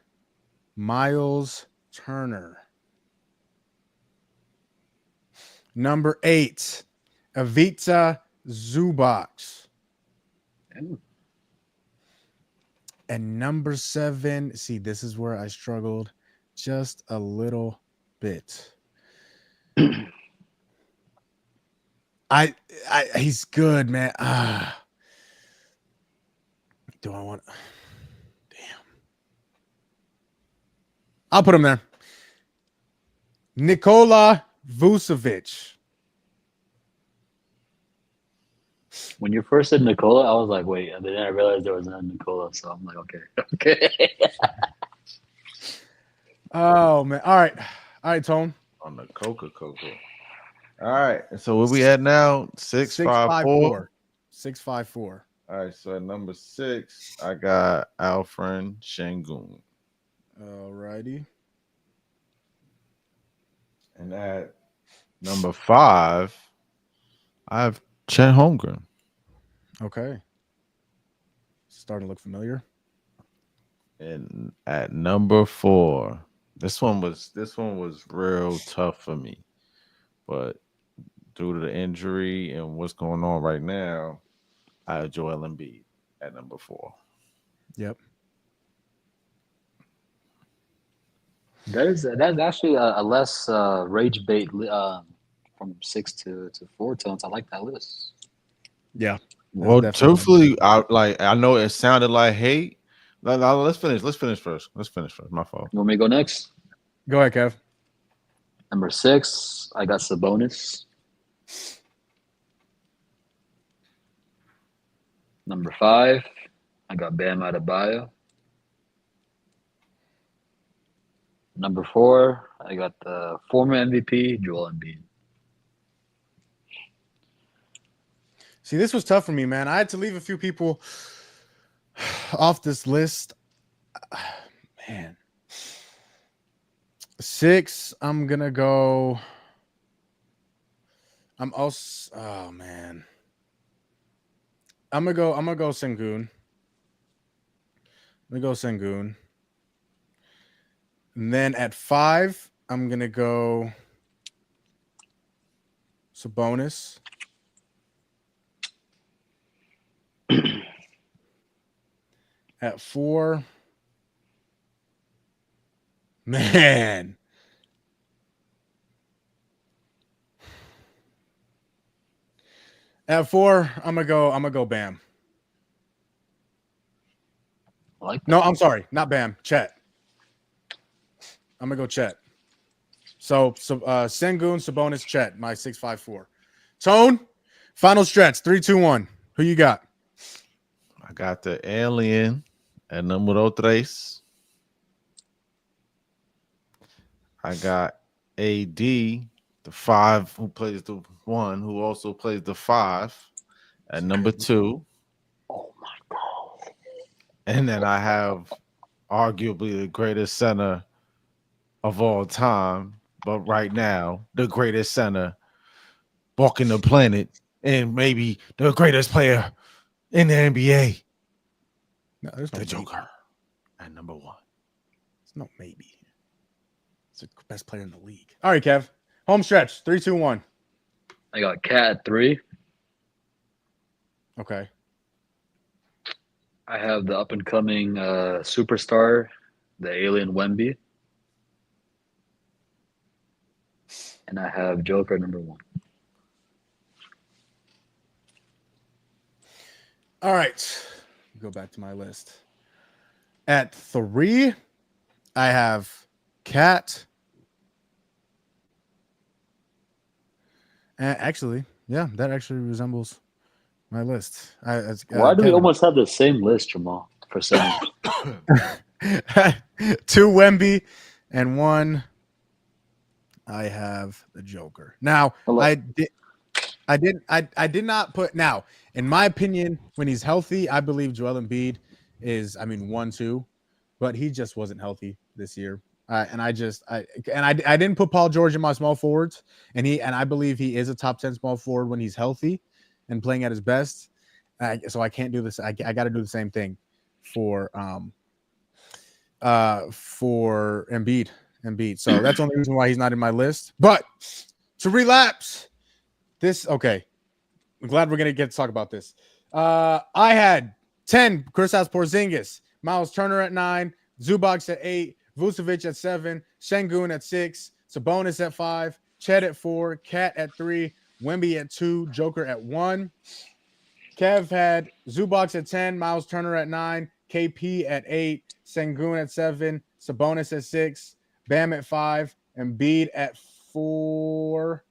Miles Turner. Number 8, Ivica Zubac. And number 7, see, this is where I struggled just a little bit. He's good, man. Do I want? Damn. I'll put him there. Nikola Vucevic. When you first said Nikola, I was like, wait. And then I realized there was another Nikola. So I'm like, okay. Oh, man. All right, Tone. On the Coca-Cola. All right. So where we at now? 654. 654. All right. So at number 6, I got Alfred Şengün. All righty. And at number 5, I have Chet Holmgren. Okay. Starting to look familiar. And at number 4, this one was real tough for me, but due to the injury and what's going on right now, I have Joel Embiid at number 4. Yep. That's actually a less rage bait from 6 to 4 tones. I like that list. Yeah. Well, definitely- truthfully, I know it sounded like hate. Let's finish first. My fault. You want me to go next? Go ahead, Kev. Number 6, I got Sabonis. Number 5, I got Bam Adebayo. Number 4, I got the former MVP, Joel Embiid. See, this was tough for me, man. I had to leave a few people off this list. Man. 6, I'm gonna go. I'm also. Oh man. I'm gonna go Sengun. I'm gonna go Sengun. And then at 5, I'm gonna go Sabonis. At 4, man. At 4, I'm gonna go Bam. I like that. No, I'm sorry, not Bam. Chet. I'm gonna go Chet. So Sengun, Sabonis, Chet. My 654. Tone. Final stretch. 3, 2, 1. Who you got? I got the alien at numero 3. I got AD, the 5, who plays the 1, who also plays the 5 at number 2. Oh my God. And then I have arguably the greatest center of all time, but right now, the greatest center walking the planet and maybe the greatest player in the NBA. No, there's no The maybe. Joker at number 1. It's no maybe. It's the best player in the league. All right, Kev. Home stretch. 3, 2, 1. I got Cat at 3. Okay. I have the up and coming superstar, the alien Wemby, and I have Joker number 1. All right. Go back to my list. At 3, I have Cat. Actually, yeah, that actually resembles my list. Why do we Kevin. almost have the same list, Jamal? For some, 2 Wemby and 1 I have the Joker. Now, Hello. I did not put now, in my opinion, when he's healthy, I believe Joel Embiid is 1-2, but he just wasn't healthy this year. I didn't put Paul George in my small forwards, and I believe he is a top 10 small forward when he's healthy and playing at his best. So I can't do this. I got to do the same thing for Embiid. So that's the only reason why he's not in my list. But to relapse, okay. I'm glad we're gonna get to talk about this. I had 10 Kristaps Porzingis, Miles Turner at 9, Zubac at 8, Vucevic at 7, Şengün at 6, Sabonis at 5, Chet at 4, Cat at 3, Wemby at 2, Joker at 1. Kev had Zubac at 10, Miles Turner at 9, KP at 8, Şengün at 7, Sabonis at 6, Bam at 5, Embiid at 4,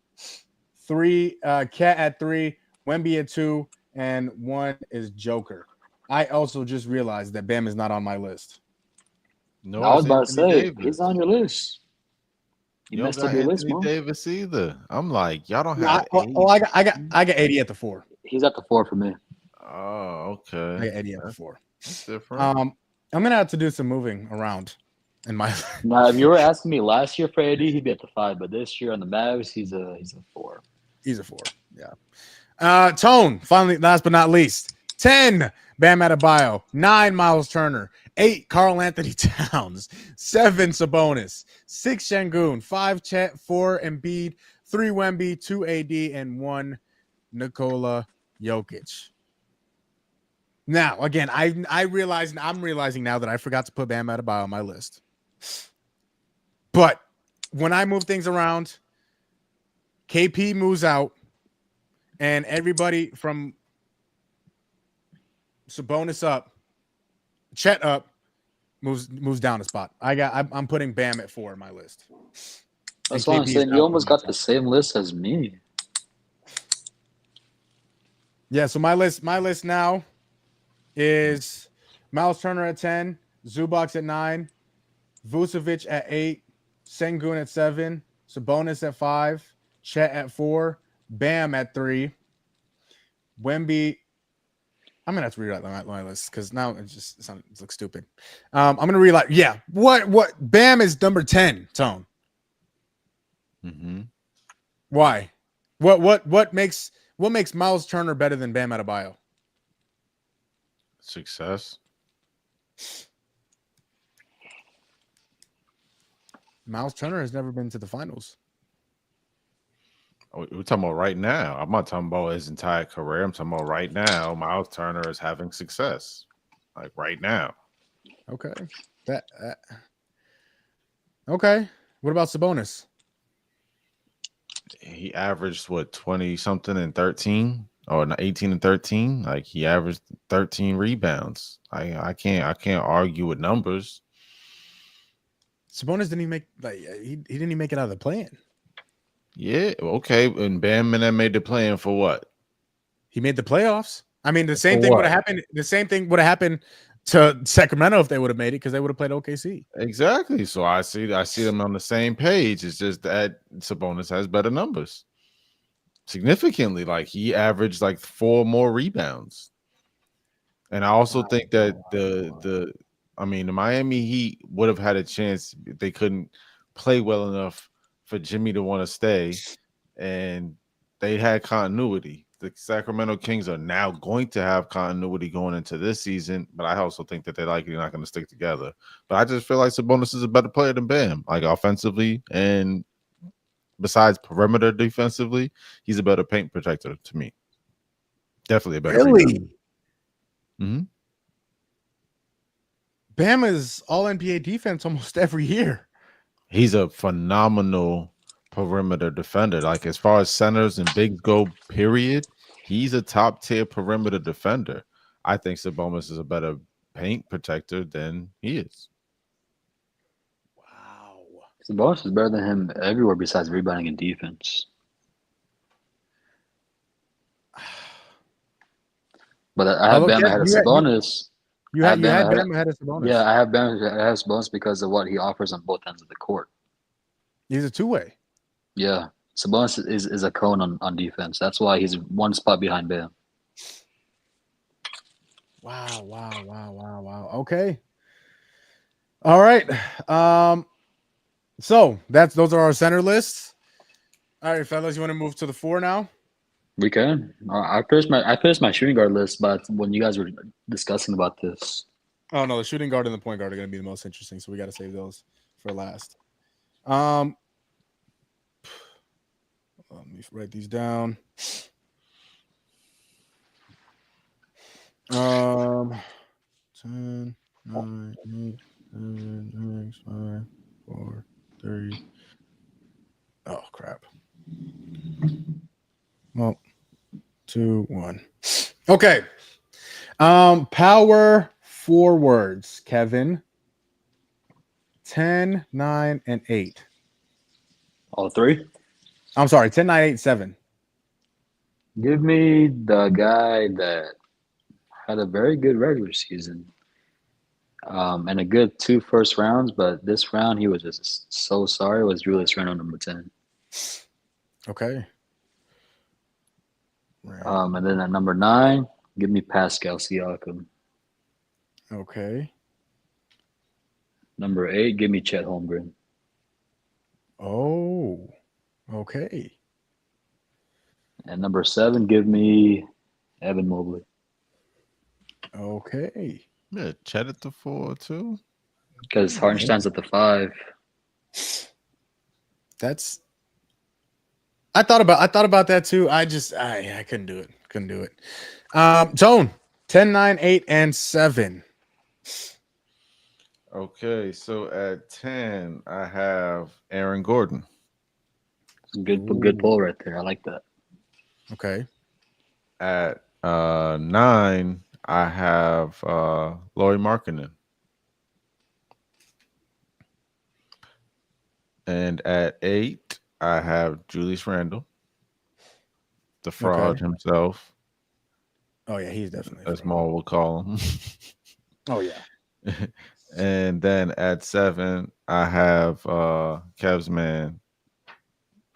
3, Cat at 3, Wemby at 2, and 1 is Joker. I also just realized that Bam is not on my list. No, I was about to say Davis. he's on your list. You messed up your list, Anthony Mo. Davis either. I'm like, y'all don't No, have. I got 80 at the 4. He's at the 4 for me. Oh, I okay. got 80 at the 4. That's different. I'm gonna have to do some moving around in my. Now, if you were asking me last year for AD, he'd be at the 5, but this year on the Mavs, he's a 4. He's a 4. Yeah. Tone. Finally, last but not least, 10 Bam Adebayo, 9 Miles Turner, 8 Karl Anthony Towns, 7 Sabonis, 6 Şengün, 5 Chet, 4 Embiid, 3 Wemby, 2 AD, and 1 Nikola Jokic. Now, again, I'm realizing now that I forgot to put Bam Adebayo on my list. But when I move things around, KP moves out, and everybody from Sabonis up, Chet up, moves down a spot. I'm putting Bam at 4 on my list. That's And what I'm KP is saying. now You almost got moving the same list as me. Yeah, so my list now is Miles Turner at 10, Zubac at 9, Vucevic at 8, Şengün at 7, Sabonis at 5, Chet at 4, Bam at 3, Wemby. I'm gonna have to rewrite my list because now it looks stupid. I'm gonna rewrite. Yeah, what? Bam is number 10. Tone. Mm-hmm. Why? What makes Miles Turner better than Bam Adebayo? Success. Miles Turner has never been to the finals. We're talking about right now. I'm not talking about his entire career. I'm talking about right now. Miles Turner is having success, like right now. Okay. Okay. What about Sabonis? He averaged what 20 something and 13 or 18 and 13. Like he averaged 13 rebounds. I can't argue with numbers. Sabonis didn't even make he didn't even make it out of the play-in. Yeah, okay. And Bam and them made the plan for what? He made the playoffs. I mean, the same thing would have happened. The same thing would have happened to Sacramento if they would have made it because they would have played OKC. Exactly. So I see them on the same page. It's just that Sabonis has better numbers. Significantly, like he averaged like 4 more rebounds. And I also think that the Miami Heat would have had a chance if they couldn't play well enough for Jimmy to want to stay, and they had continuity. The Sacramento Kings are now going to have continuity going into this season, but I also think that they're likely not going to stick together. But I just feel like Sabonis is a better player than Bam, like offensively, and besides perimeter defensively, he's a better paint protector to me. Definitely a better rebounder. Mm-hmm. Bama's all NBA defense almost every year. He's a phenomenal perimeter defender. Like as far as centers and bigs go, period, he's a top tier perimeter defender. I think Sabonis is a better paint protector than he is. Wow. Sabonis is better than him everywhere besides rebounding and defense. But I have Bam ahead of Sabonis. You had Bam ahead of Sabonis. Yeah, I have Bam ahead of Sabonis because of what he offers on both ends of the court. He's a two-way. Yeah, Sabonis is a cone on defense. That's why he's one spot behind Bam. Wow. Okay. All right. So those are our center lists. All right, fellas, you want to move to the 4 now? We can. I finished my shooting guard list, but when you guys were discussing about this, Oh no, the shooting guard and the point guard are going to be the most interesting, so we got to save those for last. Let me write these down. 10, 9, 8, 7, 6, 5, 4, 3. Oh crap. Well, 2, 1. Okay. Power forwards, Kevin. 10, 9, and 8. all three. I'm sorry, 10, 9, 8, 7. Give me the guy that had a very good regular season, and a good 2 first rounds, but this round he was just so sorry. Was Julius Randle number 10? Okay. And then at number 9, give me Pascal Siakam. Okay. Number 8, give me Chet Holmgren. Oh, okay. And number 7, give me Evan Mobley. Okay. Yeah, Chet at the 4 too. Because Hartenstein's at the 5. That's. I thought about that too. I couldn't do it. Tone 10, 9, 8, and 7. Okay, so at 10, I have Aaron Gordon. Good pull right there. I like that. Okay. At 9, I have Lauri Markkanen. And at 8, I have Julius Randle, the fraud himself. Oh yeah, he's definitely. As Maul will call him. Oh yeah. And then at 7, I have Kev's man,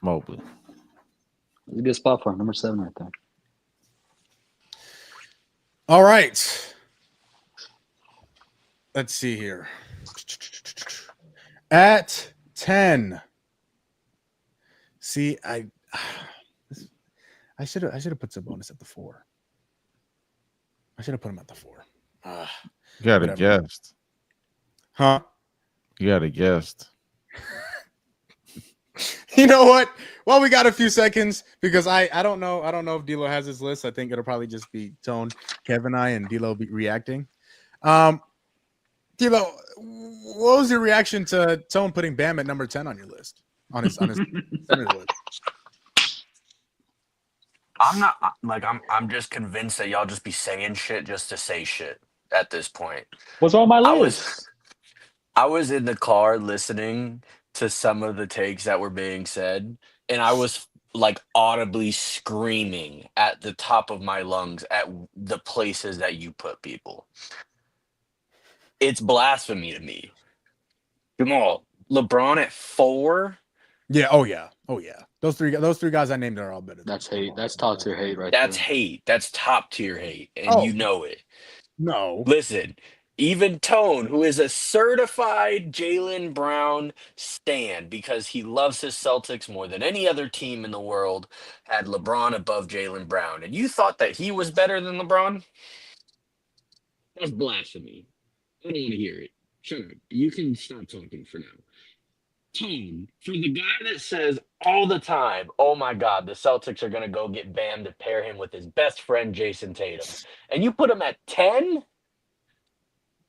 Mobley. It's a good spot for him. Number 7 right there. All right. Let's see here. At 10. See, I should have put Sabonis at the 4. I should have put him at the 4. You got a guest. Huh? You got a guest. You know what? Well, we got a few seconds because I don't know if DLO has his list. I think it'll probably just be Tone, Kevin, and DLO be reacting. DLO, what was your reaction to Tone putting Bam at number 10 on your list? On his center list? I'm just convinced that y'all just be saying shit just to say shit at this point. What's on my list? I was in the car listening to some of the takes that were being said, and I was like audibly screaming at the top of my lungs at the places that you put people. It's blasphemy to me. Jamal, LeBron at 4? Yeah. Oh yeah. Those three guys I named are all better. That's hate. That's top tier hate right That's there. hate. That's top tier hate, and you know it. No. Listen, even Tone, who is a certified Jaylen Brown stan because he loves his Celtics more than any other team in the world, had LeBron above Jaylen Brown. And you thought that he was better than LeBron? That's blasphemy. I don't want to hear it. Shut up. You can stop talking for now. Tone, for the guy that says all the time, oh my God, the Celtics are going to go get Bam to pair him with his best friend, Jason Tatum, and you put him at 10?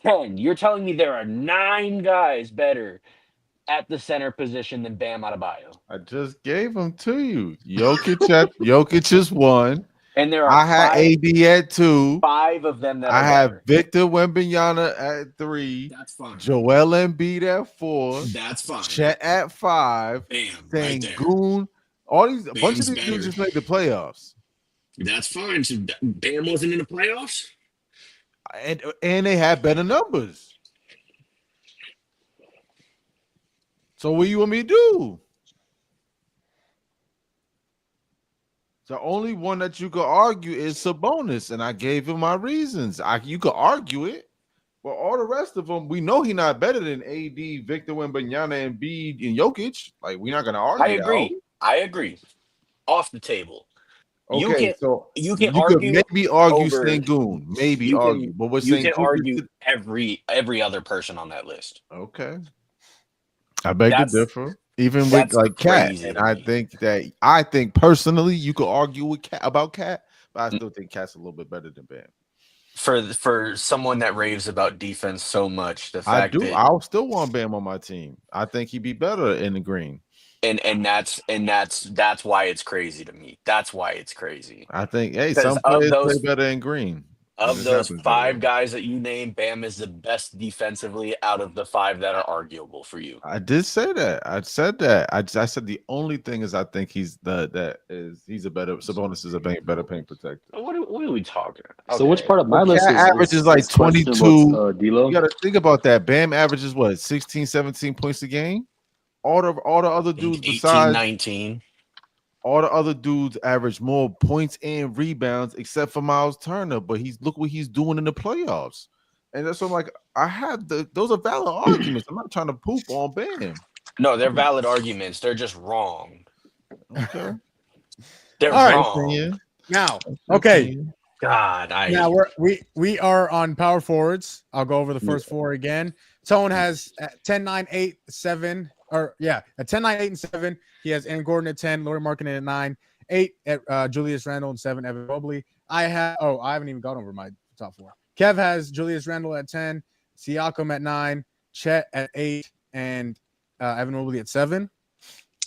10. You're telling me there are 9 guys better at the center position than Bam Adebayo. I just gave them to you. Jokic is 1. And there are I had AD at 2. 5 of them that I are have better. Victor Wembanyama at 3. That's fine. Joel Embiid at 4. That's fine. Chet at 5. Bam, right there. Sengun. All these, a bunch Bam's of these dudes better. just made the playoffs, That's fine. So Bam wasn't in the playoffs? and they had better numbers. So what do you want me to do? The only one that you could argue is Sabonis, and I gave him my reasons. You could argue it, but all the rest of them, we know he's not better than AD, Victor Wembanyama, Embiid, and Jokic. Like, we're not going to argue. I agree. Off the table. Okay, you could argue maybe argue over- Sengun, maybe you argue, can- but we're You saying can argue every other person on that list. Okay, I beg to That's- differ. Even with that's like Cat, crazy and to I think personally you could argue with Cat about Cat, but I still think Cat's a little bit better than Bam. For someone that raves about defense so much, the fact that I'll still want Bam on my team. I think he'd be better in the green. and that's why it's crazy to me. That's why it's crazy. I think Because some of players those- play better in green. Of This those happens 5 everywhere. guys that you named, Bam is the best defensively out of the 5 that are arguable for you. I did say that. I said that. I said the only thing is I think he's a better Sabonis is a better paint protector. What are we talking about? So which part of my Well, list Cat averages like 22. D'Lo? You got to think about that. Bam averages what 16, 17 points a game. All the other dudes 18, besides 19. all the other dudes average more points and rebounds except for Miles Turner. But look what he's doing in the playoffs. And that's what I'm like. Those are valid arguments. I'm not trying to poop on Bam. No, they're valid arguments. They're just wrong. Okay. They're All right. wrong. Now, okay. God, Now we are on power forwards. I'll go over the first 4 again. Tone has 10, 9, 8, 7. At 10, 9, 8, and 7. He has Aaron Gordon at 10, Lauri Markkanen at 9, 8 at Julius Randle, and 7 Evan Mobley. I haven't even gone over my top 4. Kev has Julius Randle at 10, Siakam at 9, Chet at 8, and Evan Mobley at 7.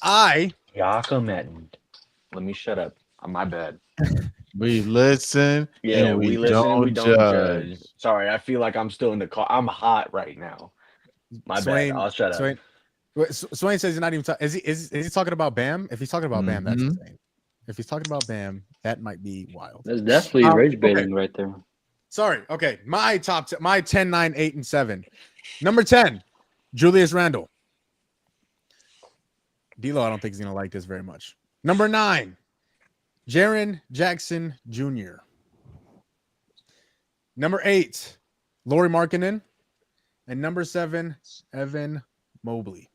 Siakam at. Let me shut up. My bad. We listen. Yeah, and we listen. don't We don't judge. Sorry, I feel like I'm still in the car. I'm hot right now. My Swain, bad. I'll shut up. Swain says he's not even is he talking about Bam? If he's talking about Bam, that's Mhm. insane. If he's talking about Bam, that might be wild. That's definitely rage baiting right there. Sorry. Okay. My my 10, 9, 8, and 7. Number 10, Julius Randle. D'Lo, I don't think he's gonna like this very much. Number 9, Jaren Jackson Jr. Number 8, Lauri Markkanen. And number 7, Evan Mobley.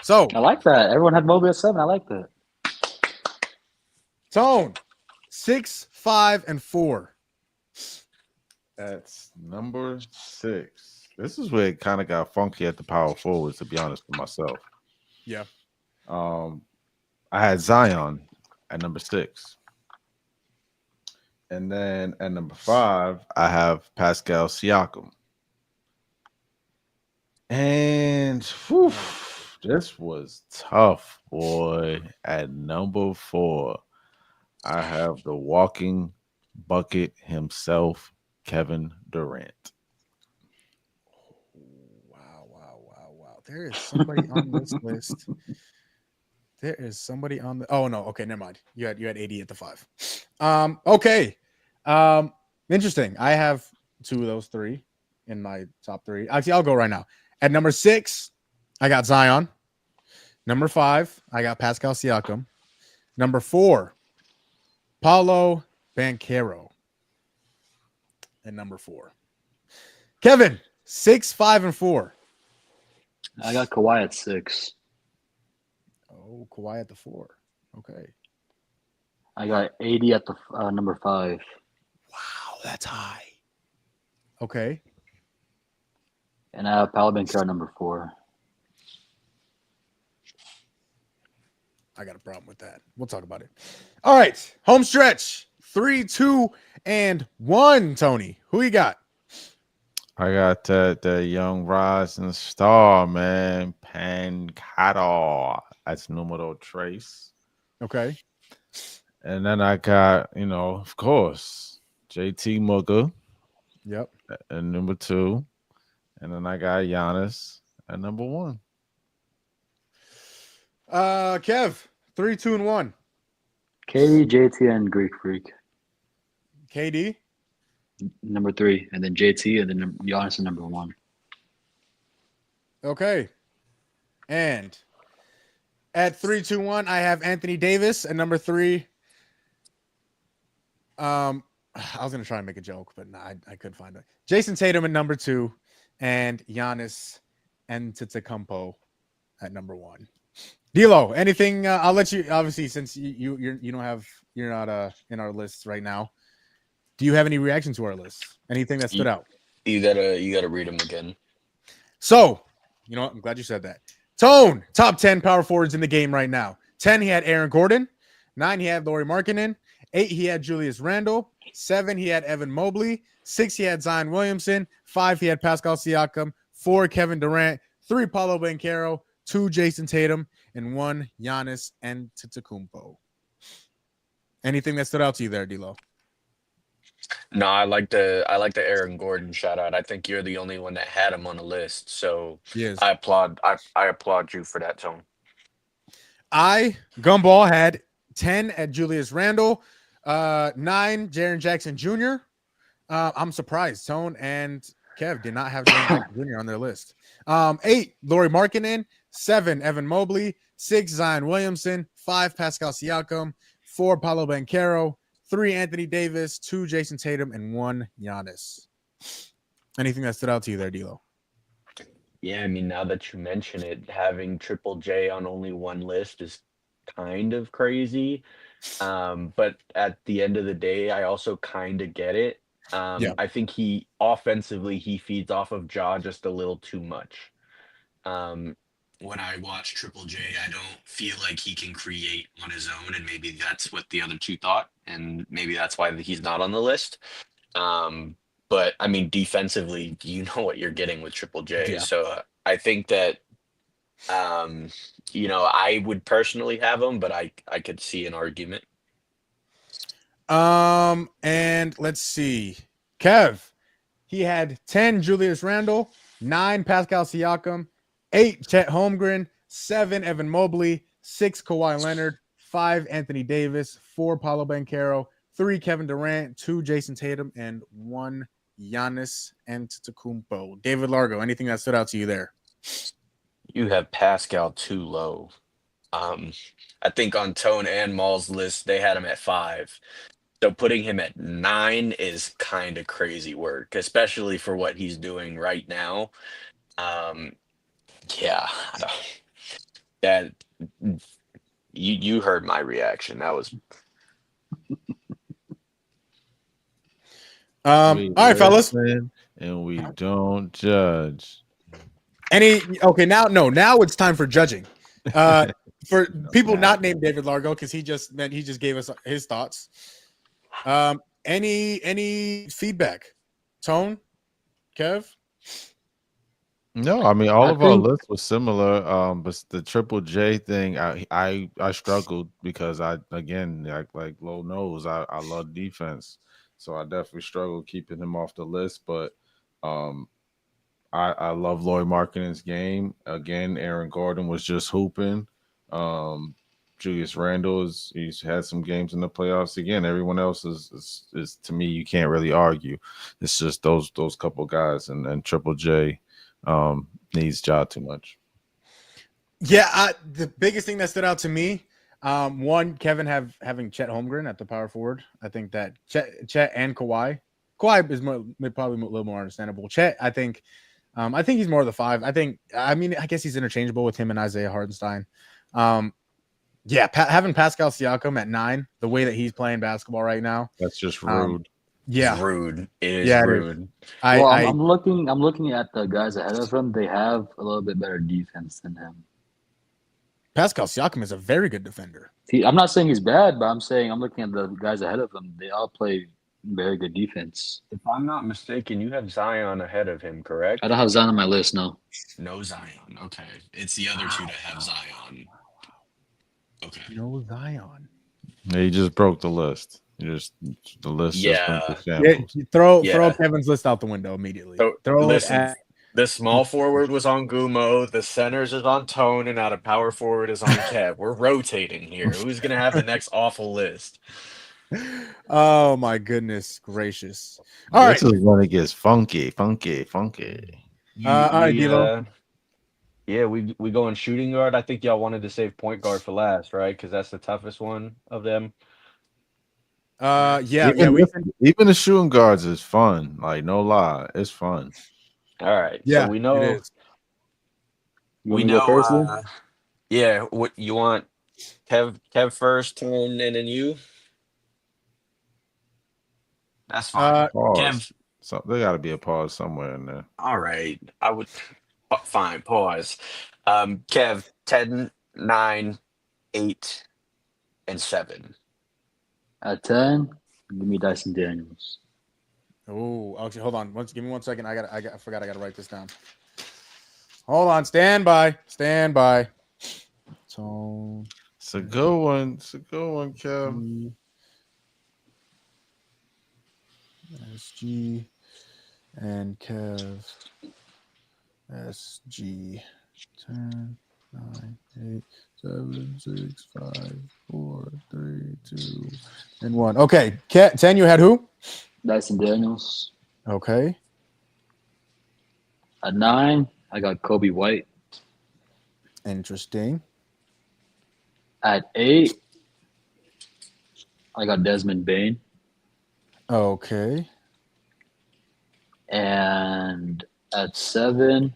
So I like that. Everyone had Mobley at 7. I like that. Tone, 6, 5, and 4. That's number 6. This is where it kind of got funky at the power forwards, to be honest with myself. Yeah. I had Zion at number 6. And then at number 5, I have Pascal Siakam. And this was tough, boy. At number 4, I have the walking bucket himself, Kevin Durant. Wow. There is somebody on this list. There is somebody on the. Oh no. Okay, never mind. You had 80 at the 5. Okay. Interesting. I have 2 of those 3 in my top 3. Actually, I'll go right now. At number 6, I got Zion. Number 5, I got Pascal Siakam. Number 4, Paolo Banchero. And number 4, Kevin, 6, 5, and 4. I got Kawhi at 6. Oh, Kawhi at the 4. Okay. I got 80 at the number 5. Wow, that's high. Okay. And I have Paolo Banchero at number 4. I got a problem with that. We'll talk about it. All right, home stretch. 3, 2, and 1. Tony, who you got? I got the young rising star, man. Pancado. That's numero tres. Okay. And then I got, of course, JT Mugga Yep. at number 2. And then I got Giannis at number 1. Kev, 3, 2, and 1. KD, JT, and Greek Freak. KD. Number 3, and then JT, and then Giannis is number 1. Okay. And at 3, 2, 1, I have Anthony Davis at number 3. I was gonna try and make a joke, but I couldn't find it. Jason Tatum at number 2, and Giannis Antetokounmpo at number 1. DLO, anything? I'll let you. Obviously, since you're not in our lists right now. Do you have any reaction to our list? Anything that stood out? You gotta read them again. So, you know what? I'm glad you said that. Tone, top 10 power forwards in the game right now. 10, he had Aaron Gordon. 9, he had Lauri Markkanen. 8, he had Julius Randle. 7, he had Evan Mobley. 6, he had Zion Williamson. 5, he had Pascal Siakam. 4, Kevin Durant. 3, Paolo Banchero. 2, Jason Tatum. And 1, Giannis Antetokounmpo. Anything that stood out to you there, D-Lo? No, I like the Aaron Gordon shout out. I think you're the only one that had him on the list. So Yes. I applaud you for that, Tone. Gumball had 10 at Julius Randle, 9, Jaren Jackson Jr. I'm surprised Tone and Kev did not have Jaren Jackson Jr. on their list. 8, Lauri Markkanen. 7, Evan Mobley. 6, Zion Williamson. 5, Pascal Siakam. 4, Paolo Banchero. 3, Anthony Davis. 2, Jason Tatum, and 1, Giannis. Anything that stood out to you there, D-Lo? Yeah, I mean, now that you mention it, having Triple J on only one list is kind of crazy. But at the end of the day, I also kind of get it. Yeah. I think he offensively he feeds off of Ja just a little too much. When I watch Triple J, I don't feel like he can create on his own, and maybe that's what the other two thought, and maybe that's why he's not on the list. But I mean, defensively, you know what you're getting with Triple J. Yeah. So I think that, I would personally have him, but I could see an argument. And let's see. Kev, he had 10, Julius Randle. 9, Pascal Siakam. 8, Chet Holmgren. 7, Evan Mobley. 6, Kawhi Leonard. 5, Anthony Davis. 4, Paolo Banchero. 3, Kevin Durant. 2, Jason Tatum. And 1, Giannis Antetokounmpo. David Largo, anything that stood out to you there? You have Pascal too low. I think on Tone and Maul's list, they had him at 5. So putting him at 9 is kind of crazy work, especially for what he's doing right now. Yeah, that you heard my reaction. That was All right, fellas. And we don't judge. Okay, now it's time for judging. For people not named David Largo, because he just gave us his thoughts. Any feedback? Tone, Kev? No, I mean all of our lists were similar. But the Triple J thing, I struggled because again like Low knows, I love defense, so I definitely struggled keeping him off the list. But I love Lauri Markkanen's game. Again, Aaron Gordon was just hooping. Julius Randle he's had some games in the playoffs. Again, everyone else is to me, you can't really argue. It's just those couple guys, and Triple J needs Ja too much. Yeah, the biggest thing that stood out to me, one, Kevin having Chet Holmgren at the power forward. I think that Chet and Kawhi is probably a little more understandable. Chet, I think he's more of the 5. I guess he's interchangeable with him and Isaiah Hartenstein. Having Pascal Siakam at 9, the way that he's playing basketball right now, that's just rude. It's rude. It is rude. I'm looking at the guys ahead of him. They have a little bit better defense than him. Pascal Siakam is a very good defender. I'm not saying he's bad, but I'm saying I'm looking at the guys ahead of him. They all play very good defense. If I'm not mistaken, you have Zion ahead of him, correct? I don't have Zion on my list, no. No Zion. Okay. It's the other two that have Zion. Okay. No Zion. Yeah, he just broke the list. The list just went to Yeah. shambles. Throw Yeah. Kevin's list out the window immediately. So, Throw listen, it at the small forward was on Gumo, the centers is on Tone, and now the power forward is on Kev. We're rotating here. Who's going to have the next awful list? Oh my goodness gracious! All right, This is when it gets funky. all right, We, D'Lo. yeah, we going shooting guard. I think y'all wanted to save point guard for last, right? Because that's the toughest one of them. Yeah, even, we even the shooting guards is fun. Like, no lie, it's fun. All right. yeah, So we it know. is. You We want me to go know. first, Lou? Yeah. What you want? Kev first, Tone, and then you. That's fine. Pause. Kev. So there got to be a pause somewhere in there. All right. I would. Fine. Pause. Kev, 10, 9, 8, and 7. At 10, give me Dyson Daniels. Oh, actually, hold on. Give me 1 second. I forgot. I got to write this down. Hold on. Stand by. So It's a good one. It's a good one, Kev. SG and Kev SG 10, 9, 8, 7, 6, 5, 4, 3, 2, and 1. Okay, 10. You had who? Dyson Daniels. Okay. At 9, I got Kobe White. Interesting. At 8, I got Desmond Bain. Okay. And at 7,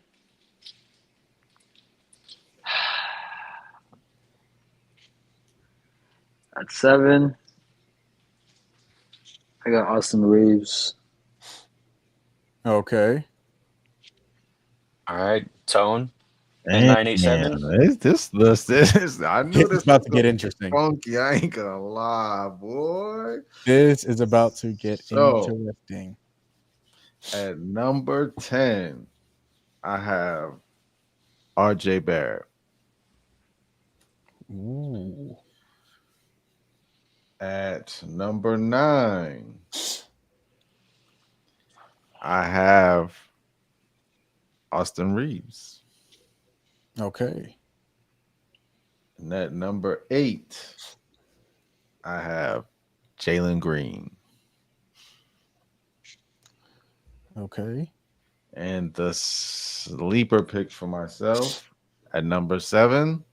I got Austin Reeves. Okay. All right. Tone. And 9, 8, 7. This list is. I knew This this is about was to get gonna be interesting. funky. I ain't gonna lie, boy. This is about to get So- interesting. At number 10, I have RJ Barrett. Ooh. At number 9, I have Austin Reeves. Okay. And at number 8, I have Jalen Green. Okay. And the sleeper pick for myself at number 7,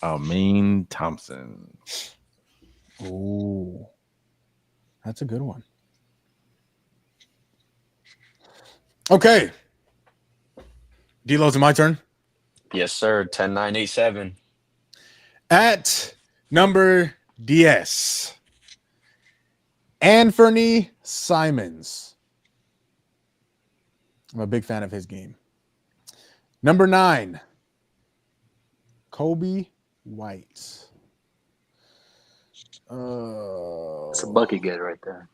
Amin Thompson. Ooh. That's a good one. Okay. D'Lo's it my turn. Yes, sir. 10, 9, 8, 7. At number DS, Anthony Simons. I'm a big fan of his game. Number 9, Kobe White. It's a bucket getter right there.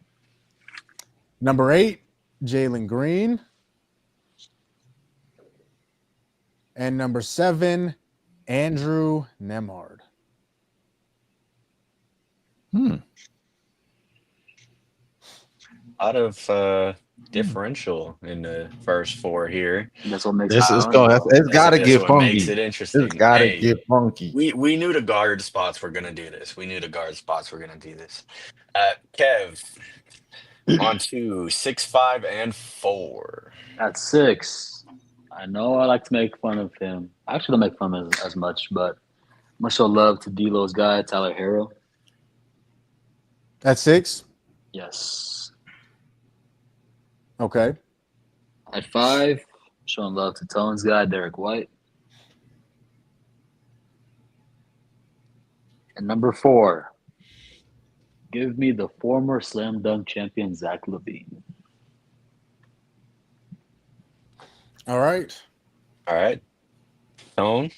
Number 8, Jalen Green. And number 7, Andrew Nemhard. Out of differential in the first 4 here. That's what makes This it is fun. going. It's got to That's get what funky. makes it interesting. It's got to Hey, get funky. we knew the guard spots were gonna do this. Kev, on to 6, 5, and 4. At 6, I know I like to make fun of him. I actually don't make fun of him as much, but I'm going to show love to D'Lo's guy, Tyler Hero. At 6? Yes. Okay. At 5, showing love to Tone's guy, Derek White. And number 4, give me the former slam dunk champion, Zach LaVine. All right. All right. Tone,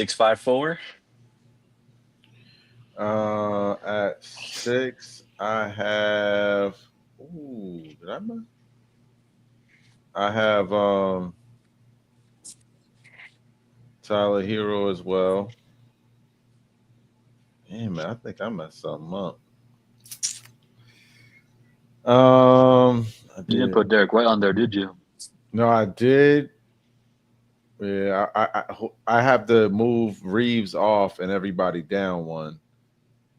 6'5", 4". At 6, I have. Ooh, did I miss? I have Tyler Hero as well. Damn, man, I think I messed something up. I You didn't did. put Derek White on there, did you? No, I did. Yeah, I have to move Reeves off and everybody down one.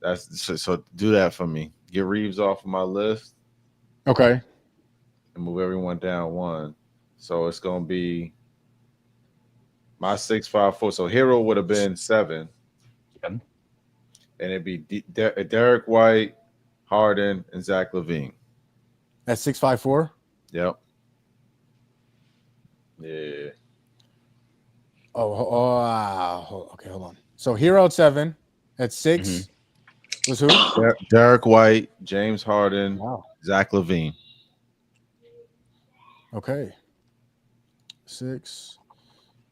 That's so do that for me. Get Reeves off of my list Okay. and move everyone down one. So it's gonna be my 6'5", 4. So Hero would have been 7, Yep. and it'd be Derek White, Harden, and Zach LaVine. At 6'5", 4". Yep. Yeah. Okay, hold on. So Hero at 7, at 6 was who? Derek White, James Harden, Wow. Zach LaVine. Okay. 6,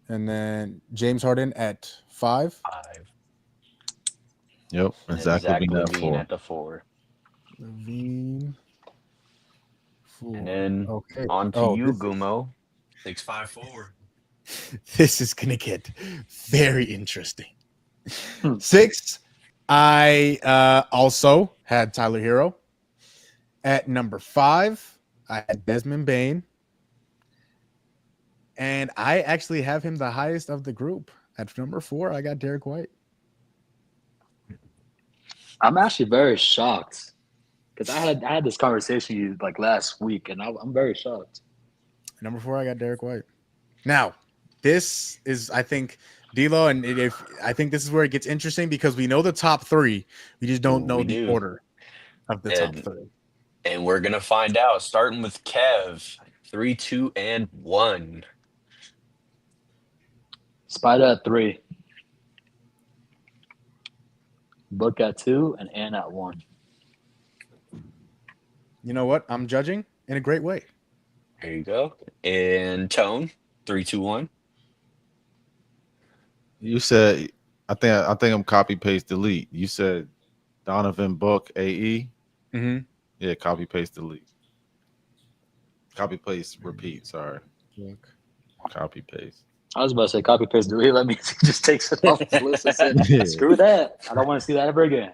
and then James Harden at 5. 5. Yep. And Zach LaVine at 4. at the 4. LaVine. 4. And then okay. on to you, Gumo. 6'5", 4. This is gonna get very interesting. Hmm. 6, I also had Tyler Hero. At number 5, I had Desmond Bane. And I actually have him the highest of the group. At number 4, I got Derek White. I'm actually very shocked because I had this conversation with you like last week, and I'm very shocked. At number 4, I got Derek White. Now, this is, I think, DLO, and I think this is where it gets interesting because we know the top 3. We just don't know We the do. order of the top 3. And we're going to find out, starting with Kev. 3, 2, and 1. Spider at 3. Book at 2, and Ann at 1. You know what? I'm judging in a great way. There you go. And Tone. 3, 2, 1. You said I think I'm copy paste delete. You said Donovan Book AE. Mm-hmm. Yeah, copy paste delete. Copy paste repeat. Sorry. Look. Copy paste. I was about to say copy paste delete. That means he just takes it off his list and says, Yeah. screw that. I don't want to see that ever again.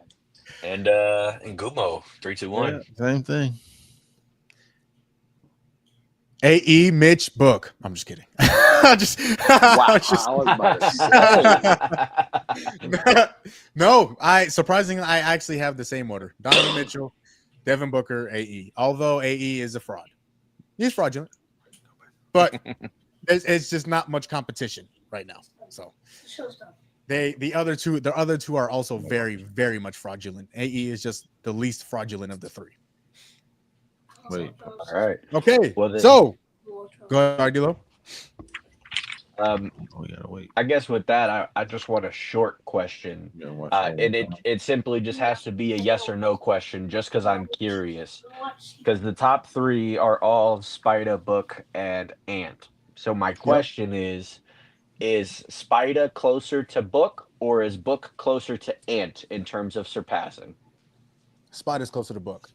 And Gumo. 3, 2, 1. Yeah, same thing. AE Mitch Book. I'm just kidding. Wow, I was about to say. No, surprisingly I actually have the same order. Donovan Mitchell, Devin Booker, AE. Although AE is a fraud. He's fraudulent. But it's just not much competition right now. So the other two are also very, very much fraudulent. AE is just the least fraudulent of the 3. Wait. All right. Okay. Well, then, So go ahead, Ardilo. We gotta wait. I guess with that, I just want a short question. And it simply just has to be a yes or no question, just because I'm curious. Because the top 3 are all Spida, Book, and Ant. So my question is Spida closer to Book, or is Book closer to Ant in terms of surpassing? Spider's closer to Book.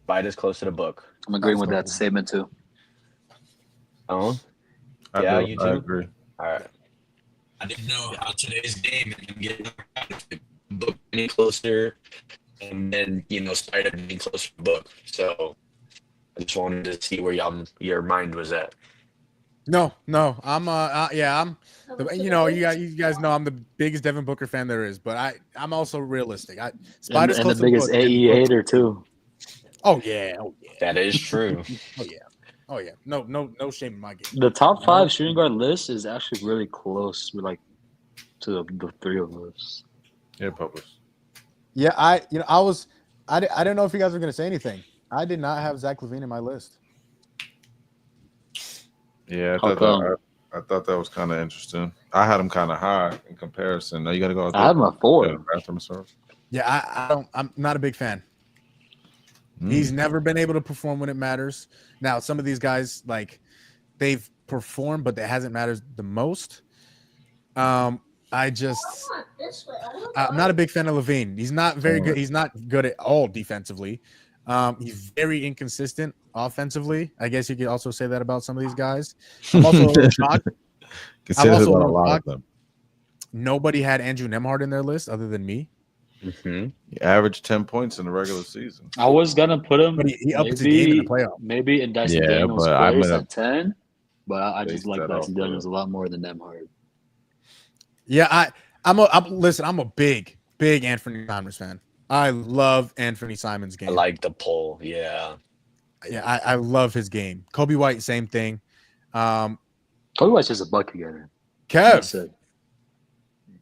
Spida's closer to Book. I'm agreeing with that statement too. Oh, I yeah, do. you I too? agree. All right. I didn't know how today's game and getting Book any closer, and then Spider being closer to Book. So I just wanted to see where your mind was at. No, I'm you guys know I'm the biggest Devin Booker fan there is, but I'm also realistic. Spider's And close the to biggest Book, AE and hater too. Oh yeah. That is true. Oh yeah. No shame in my game. The top 5 shooting guard list is actually really close. We're like to the 3 of us. Yeah, publish. Yeah, I didn't know if you guys were gonna say anything. I did not have Zach LaVine in my list. Yeah, How come? I thought that was kind of interesting. I had him kind of high in comparison. Now you got to go. I had him at 4. Yeah, I'm not a big fan. He's never been able to perform when it matters. Now, some of these guys, like, they've performed, but it hasn't mattered the most. I'm not a big fan of Levine. He's not very good. He's not good at all defensively. He's very inconsistent offensively. I guess you could also say that about some of these guys. I'm also a little shocked. Consider that a lot of them. Nobody had Andrew Nembhard in their list other than me. Mm-hmm. He averaged 10 points in the regular season. I was gonna put him, But he upped his game in the playoff. maybe in Dyson Yeah, Daniels' but I'm place gonna at 10. But I just base like that Dyson off Daniels a lot more than Nemhard. Yeah, I'm a big Anthony Simons fan. I love Anthony Simons' game. I like the pull. Yeah. Yeah, I love his game. Kobe White, same thing. Kobe White's just a bucket getter.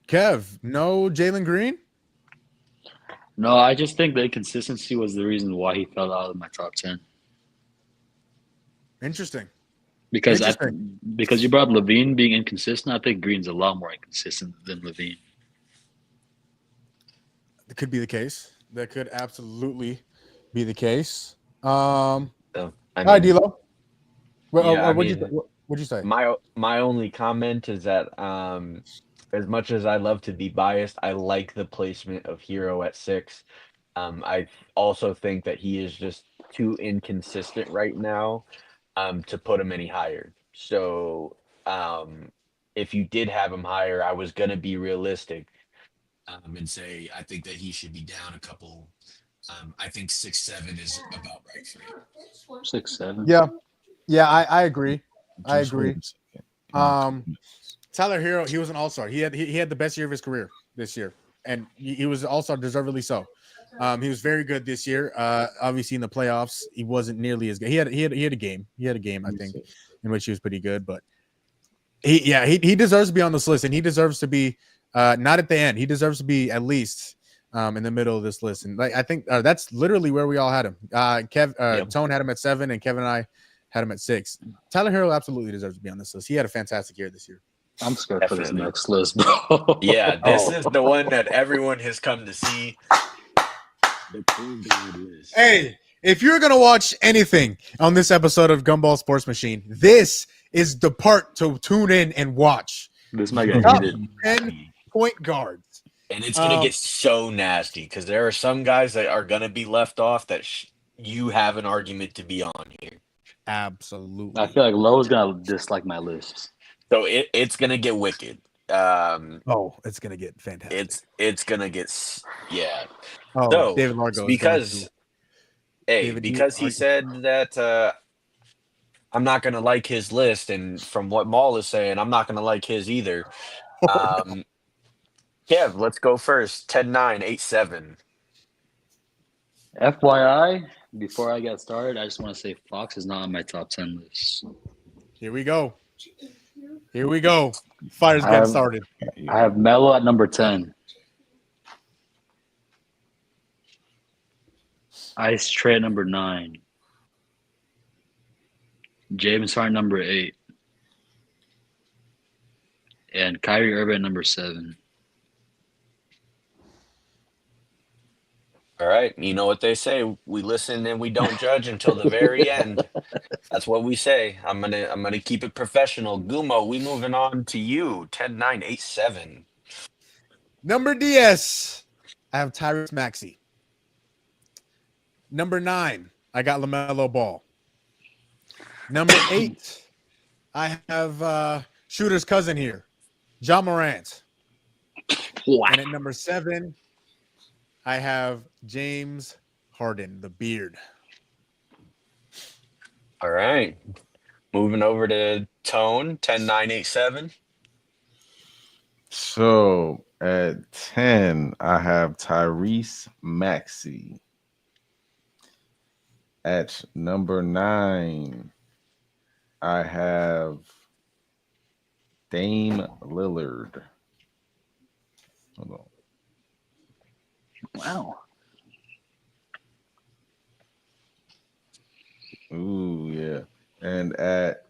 Kev, no Jalen Green? No, I just think the inconsistency was the reason why he fell out of my top 10. Interesting. Because you brought up Levine being inconsistent, I think Green's a lot more inconsistent than Levine. It could be the case. That could absolutely be the case. All right, D-Lo. What'd you say? My only comment is that as much as I love to be biased, I like the placement of Hero at 6. I also think that he is just too inconsistent right now to put him any higher. So if you did have him higher, I was going to be realistic and say I think that he should be down a couple. I think 6'7" is about right for him. 6'7". Yeah, I agree. I Just agree. wait a second. Tyler Hero, he was an all-star. He had the best year of his career this year, and he was an all-star, deservedly so. He was very good this year. Obviously, in the playoffs, he wasn't nearly as good. He had a game. He had a game, I think, in which he was pretty good. But he deserves to be on this list, and he deserves to be not at the end. He deserves to be at least in the middle of this list. And I think that's literally where we all had him. Tone had him at 7, and Kevin and I had him at 6. Tyler Hero absolutely deserves to be on this list. He had a fantastic year this year. I'm scared for this next list, bro. Yeah, this is the one that everyone has come to see. The Cool God list. Hey, if you're going to watch anything on this episode of Gumball Sports Machine, this is the part to tune in and watch. This might get Top heated. 10 point guards. And it's going to get so nasty because there are some guys that are going to be left off that you have an argument to be on here. Absolutely. I feel like Lowe's going to dislike my list. So it's going to get wicked. It's going to get fantastic. It's going to get, yeah. Oh, So, David Largo. because he said that I'm not going to like his list, and from what Maul is saying, I'm not going to like his either. Kev, let's go first. 10-9, 8-7. FYI, before I get started, I just want to say Fox is not on my top 10 list. Here we go. Fire's getting started. I have Melo at number 10. Ice Trey at number 9. James Harden number 8. And Kyrie Irving at number 7. All right. You know what they say. We listen and we don't judge until the very end. That's what we say. I'm gonna keep it professional. Gumo, we moving on to you. 10-9, 8-7. Number DS, I have Tyrese Maxey. Number 9, I got LaMelo Ball. Number 8, I have Shooter's cousin here, Ja Morant. And at number 7, I have James Harden, the beard. All right. Moving over to Tone, 10-9, 8-7. So at 10, I have Tyrese Maxey. At number 9, I have Dame Lillard. Hold on. Wow. Ooh, yeah. And at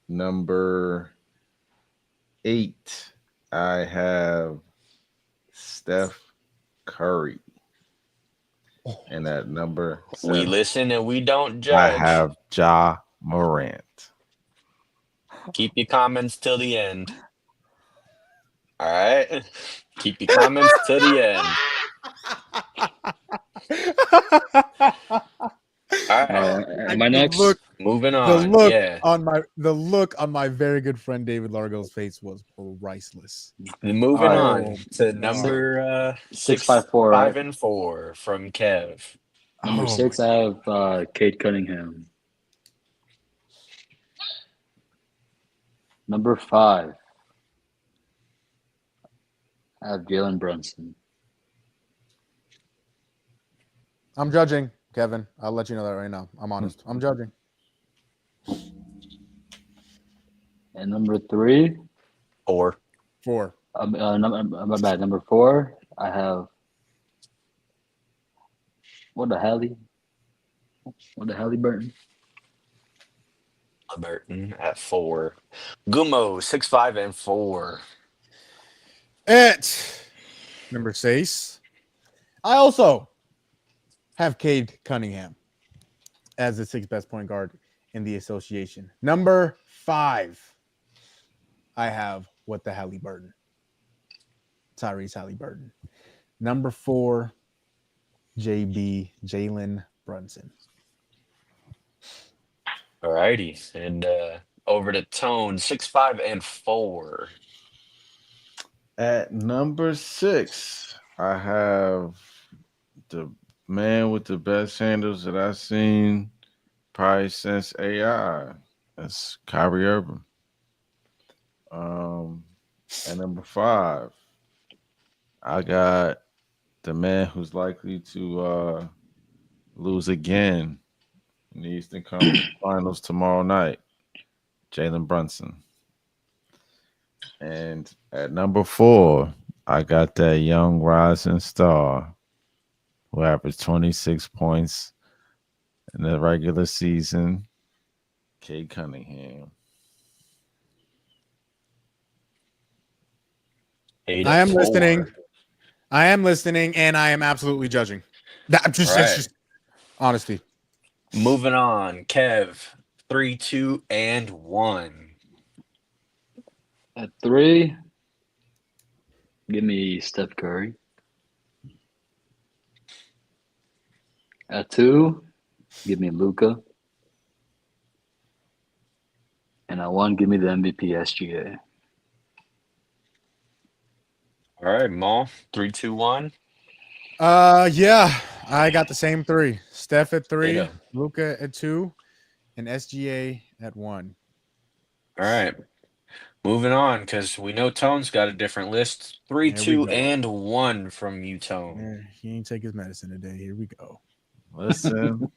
number 8, I have Steph Curry. And at number 7, We listen and we don't judge. I have Ja Morant. Keep your comments till the end. All right. Keep your comments to the end. All right. Am I The next? look, Moving the on. look Yeah. on my very good friend David Largo's face was priceless. Moving All on right. to Oh, number 654, right? 5 and 4 from Kev. Number Oh 6, I have Cade Cunningham. Number 5, I have Jalen Brunson. I'm judging, Kevin. I'll let you know that right now. I'm honest. I'm judging. And number 3, 4. 4. my bad. Number 4, I have what the hell? Burton. Burton at 4. Gummo 6, 5, and 4. At number 6, I also have Cade Cunningham as the 6th best point guard in the association. Number 5, I have what the Halliburton. Tyrese Halliburton. Number 4, Jalen Brunson. All righty. And over to Tone 6, 5, and 4. At number 6, I have the man with the best handles that I've seen probably since AI. That's Kyrie Irving. At number 5, I got the man who's likely to lose again in the Eastern Conference Finals tomorrow night, Jalen Brunson. And at number 4, I got that young rising star who averaged 26 points in the regular season, Cade Cunningham. I am listening. I am listening, and I am absolutely judging. It's just honesty. Moving on. Kev 3, 2, and 1. At 3, give me Steph Curry. At 2, give me Luka. And at 1, give me the MVP SGA. All right, Maul 3, 2, 1. Yeah, I got the same 3. Steph at 3, Ditto. Luka at 2, and SGA at 1. All right. Moving on, because we know Tone's got a different list. 3, There we 2, go. and 1 from you, Tone. Yeah, he ain't take his medicine today. Here we go. Listen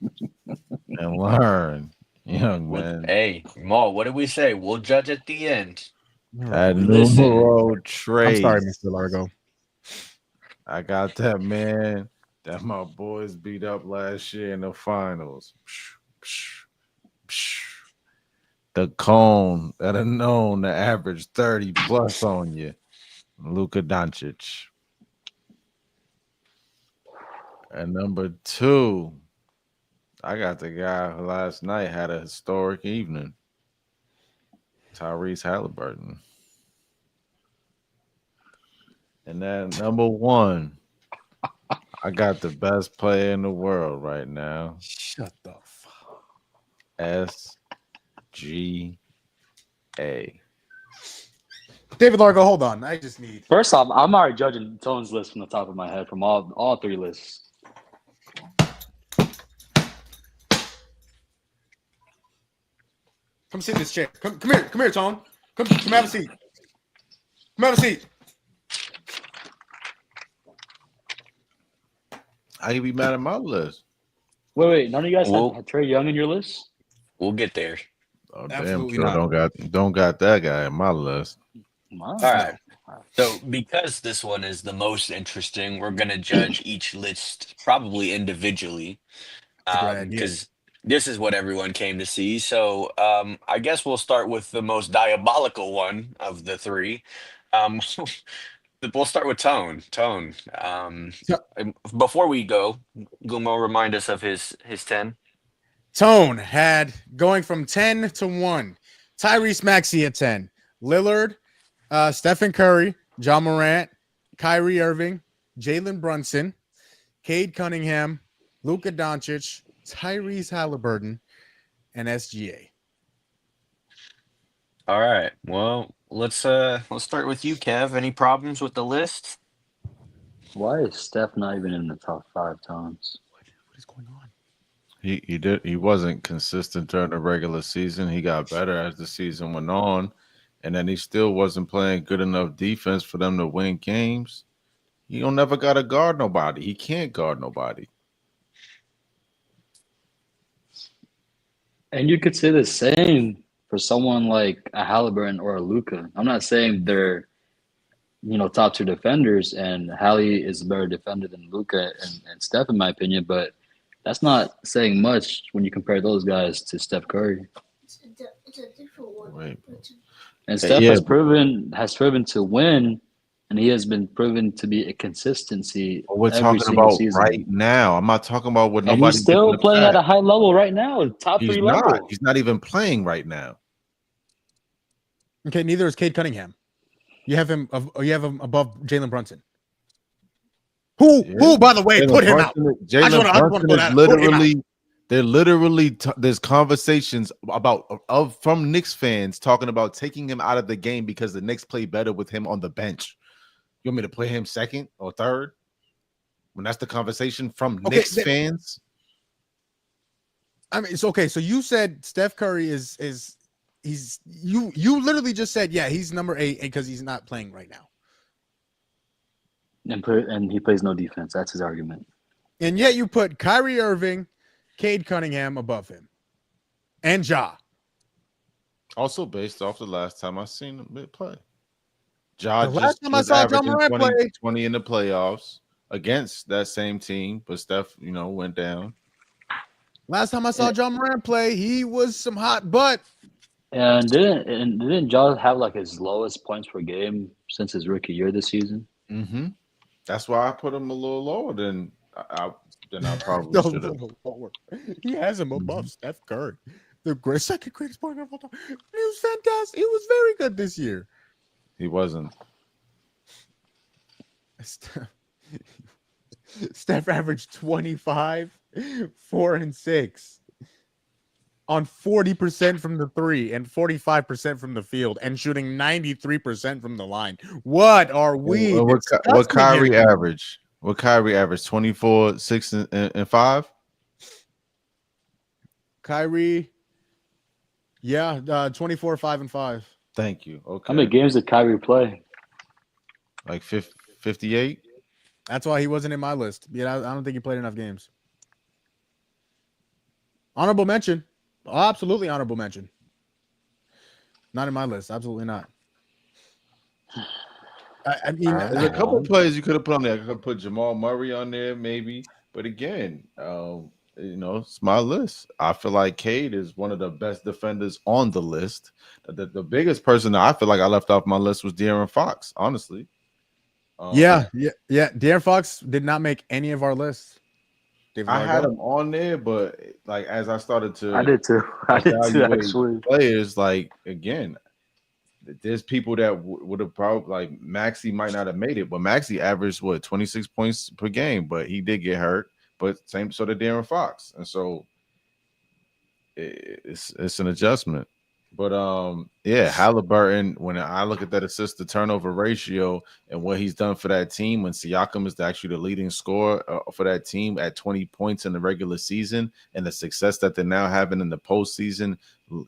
and learn, young man. Hey, Maul, what did we say? We'll judge at the end. At Listen. numero I'm trade, sorry, Mr. Largo. I got that man that my boys beat up last year in the finals. The cone that are known to average 30 plus on you, Luka Doncic. And number 2, I got the guy who last night had a historic evening, Tyrese Halliburton. And then number 1, I got the best player in the world right now, Shut the fuck. SGA. David Largo, hold on. I just need. First off, I'm already judging Tone's list from the top of my head from all 3 lists. Come sit in this chair. Come here, Tone. Come have a seat. Come have a seat. I can be mad at my list. Wait. None of you guys Well- have Trae Young in your list? We'll get there. Oh, Absolutely damn sure not. don't got that guy in my list. Wow. All right. So, because this one is the most interesting, we're going to judge each list probably individually. a good idea. Because this is what everyone came to see. So, I guess we'll start with the most diabolical one of the 3. We'll start with Tone. Tone. Before we go, Gumo, remind us of his 10. Tone had going from 10 to 1. Tyrese Maxey at 10. Lillard, Stephen Curry, John Morant, Kyrie Irving, Jalen Brunson, Cade Cunningham, Luka Doncic, Tyrese Halliburton, and SGA. All right. Well, let's start with you, Kev. Any problems with the list? Why is Steph not even in the top 5 times? What is going on? He wasn't consistent during the regular season. He got better as the season went on, and then he still wasn't playing good enough defense for them to win games. He don't never got to guard nobody. He can't guard nobody. And you could say the same for someone like a Halliburton or a Luka. I'm not saying they're, top 2 defenders, and Hallie is a better defender than Luka and Steph, in my opinion, but that's not saying much when you compare those guys to Steph Curry. It's a different one. Wait. And Steph Yeah. has proven to win, and he has been proven to be a consistency. We're every talking single about season. right now. I'm not talking about what And nobody. he's still playing at a high level right now, top He's 3 not. level. He's not even playing right now. Okay, neither is Cade Cunningham. You have him above Jalen Brunson. Who, by the way, put him out. Jalen Brunson put is him literally. They're literally. There's conversations from Knicks fans talking about taking him out of the game because the Knicks play better with him on the bench. You want me to play him second or third? When that's the conversation from Knicks fans. I mean, it's okay. So you said Steph Curry is you literally just said, yeah, he's number 8 because he's not playing right now. And he plays no defense. That's his argument. And yet you put Kyrie Irving, Cade Cunningham above him, and Ja. Also based off the last time I seen him play. Ja The last time I saw Ja Morant play 20 in the playoffs against that same team, but Steph, went down. Last time I saw Ja Morant play, he was some hot butt. And didn't Ja have like his lowest points per game since his rookie year this season? Mm-hmm. That's why I put him a little lower than I probably No, should have. lower. He has him above Steph Curry, the second greatest point guard of all time. He was fantastic. He was very good this year. He wasn't. Steph averaged 25, 4 and 6 on 40% from the 3 and 45% from the field and shooting 93% from the line. What are we? What Kyrie average? What Kyrie average? 24, 6 and 5? Kyrie, 24, 5 and 5. Thank you. Okay. How many games did Kyrie play? Like 58? That's why he wasn't in my list. Yeah, I don't think he played enough games. Honorable mention. Absolutely honorable mention. Not in my list. Absolutely not. I mean, there's a couple of players you could have put on there. I could have put Jamal Murray on there, maybe. But again, it's my list. I feel like Cade is one of the best defenders on the list. The biggest person that I feel like I left off my list was De'Aaron Fox, honestly. Yeah. De'Aaron Fox did not make any of our lists. I had him on there, but like as I started to, I did too. Actually. Players, like again, there's people that would have probably like Maxey might not have made it, but Maxey averaged 26 points per game, but he did get hurt. But same sort of De'Aaron Fox, and so it's an adjustment. But Halliburton, when I look at that assist to turnover ratio and what he's done for that team, when Siakam is actually the leading scorer for that team at 20 points in the regular season, and the success that they're now having in the postseason,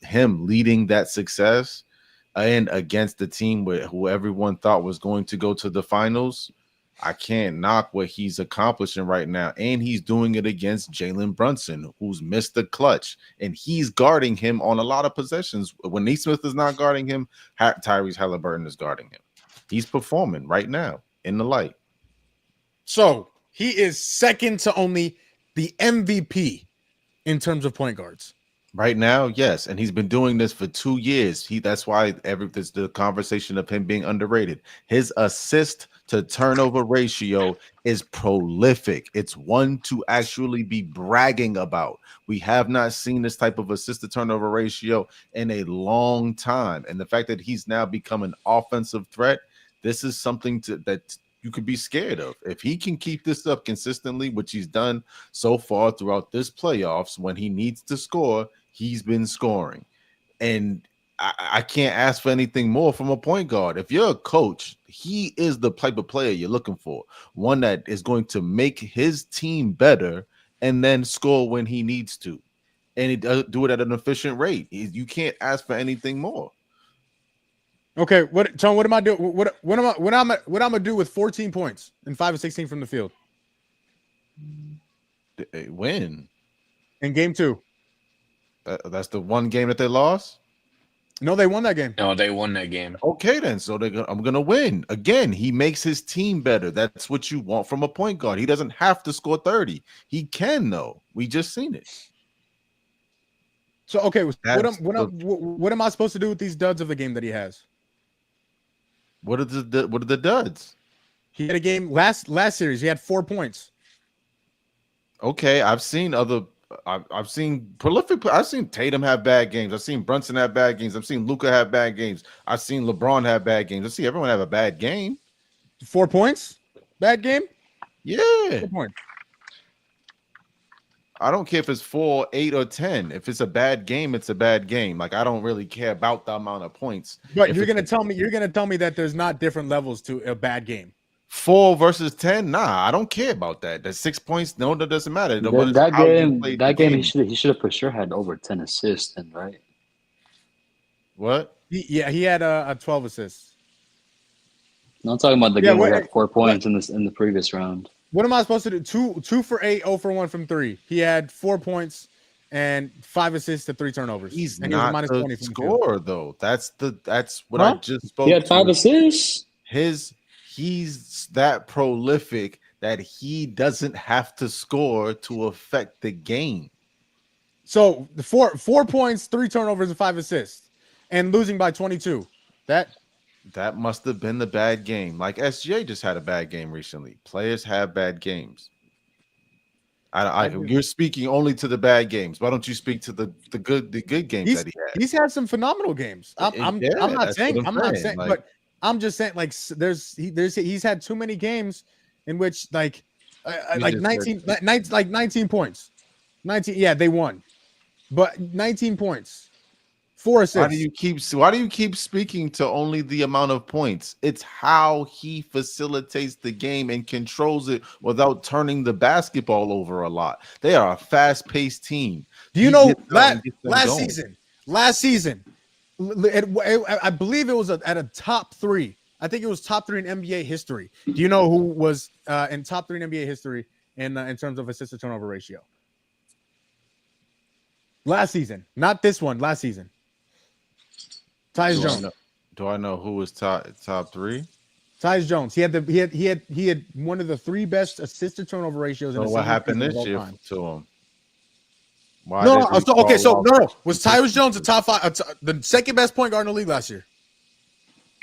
him leading that success and against the team who everyone thought was going to go to the finals, I can't knock what he's accomplishing right now. And he's doing it against Jalen Brunson, who's missed the clutch. And he's guarding him on a lot of possessions. When Neesmith is not guarding him, Tyrese Halliburton is guarding him. He's performing right now in the light. So he is second to only the MVP in terms of point guards. Right now, yes, and he's been doing this for 2 years. That's why there's the conversation of him being underrated. His assist to turnover ratio is prolific. It's one to actually be bragging about. We have not seen this type of assist to turnover ratio in a long time, and the fact that he's now become an offensive threat, This is something that you could be scared of. If he can keep this up consistently, which he's done so far throughout this playoffs, when he needs to score, he's been scoring. And I can't ask for anything more from a point guard. If you're a coach, he is the type of player you're looking for. One that is going to make his team better and then score when he needs to. And he does do it at an efficient rate. You can't ask for anything more. Okay, Tone? What am I doing? What am I gonna do with 14 points and 5 of 16 from the field Win. in game 2? That's the one game that they lost. No, they won that game. No, they won that game. Okay, then. So I'm gonna win again. He makes his team better. That's what you want from a point guard. He doesn't have to score 30. He can, though. We just seen it. So okay, what am I supposed to do with these duds of the game that he has? What are the duds? He had a game last series. He had 4 points. Okay, I've seen prolific. I've seen Tatum have bad games. I've seen Brunson have bad games. I've seen Luka have bad games. I've seen LeBron have bad games. I see everyone have a bad game. 4 points, bad game. Yeah, 4 points. I don't care if it's 4, 8, or 10. If it's a bad game, it's a bad game. Like, I don't really care about the amount of points. But you're gonna tell me that there's not different levels to a bad game. 4 versus 10. Nah, I don't care about that. That's 6 points. No, that doesn't matter. That game, he should have for sure had over 10 assists, then, right? What? He had a 12 assists. No, I'm talking about the game where he had 4 points in the previous round. What am I supposed to do? 2 for 8, 0 for 1 from 3. He had 4 points and 5 assists to 3 turnovers. He's and not he was the scorer, though. That's what I just spoke. He had 5 assists. He's that prolific that he doesn't have to score to affect the game. So the 4 points, 3 turnovers, and 5 assists, and losing by 22. That must have been the bad game. Like SGA just had a bad game recently. Players have bad games. You're speaking only to the bad games. Why don't you speak to the good games that he had? He's had some phenomenal games. I'm not saying, like, but I'm just saying, like, he's had too many games in which like 19 points. 19, yeah, they won, but 19 points. 4 assists. Why do you keep speaking to only the amount of points? It's how he facilitates the game and controls it without turning the basketball over a lot. They are a fast-paced team. Do you know last season, I believe it was at a top 3. I think it was top 3 in NBA history. Do you know who was in top 3 in NBA history in terms of assist to turnover ratio? Last season, not this one. Last season. Tyus Jones. Do I know who was top 3? Tyus Jones. He had one of the 3 best assist to turnover ratios. So what happened this year to him? No. Was Tyus Jones the top 5, the second best point guard in the league last year?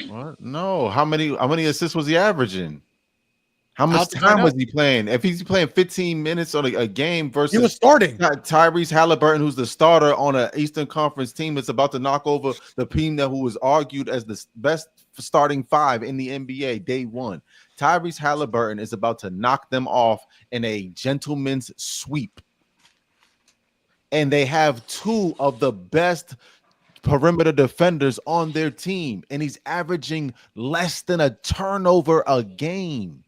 What? No. How many assists was he averaging? How much time was he playing? If he's playing 15 minutes on a game versus he was starting Tyrese Halliburton, who's the starter on an Eastern Conference team that's about to knock over the team who was argued as the best starting 5 in the NBA day 1. Tyrese Halliburton is about to knock them off in a gentleman's sweep. And they have 2 of the best perimeter defenders on their team, and he's averaging less than a turnover a game.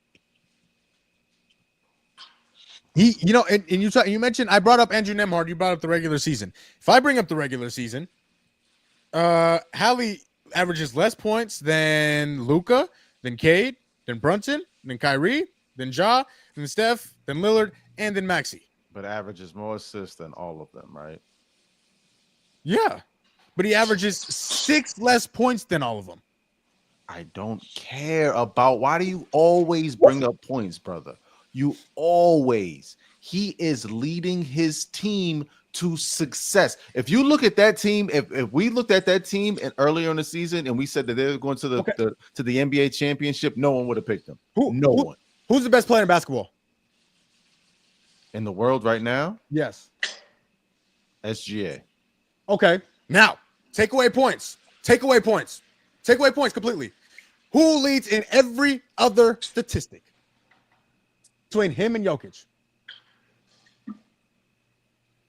You mentioned, I brought up Andrew Nembhard. You brought up the regular season. If I bring up the regular season, Hallie averages less points than Luka, than Cade, than Brunson, than Kyrie, than Ja, than Steph, than Lillard, and than Maxey. But averages more assists than all of them, right? Yeah, but he averages 6 less points than all of them. I don't care about. Why do you always bring up points, brother? He is leading his team to success. If you look at that team, if we looked at that team and earlier in the season and we said that they were going to the NBA championship, no one would have picked them. No one. Who's the best player in basketball in the world right now? Yes. SGA. Okay. Now, take away points completely. Who leads in every other statistic between him and Jokic?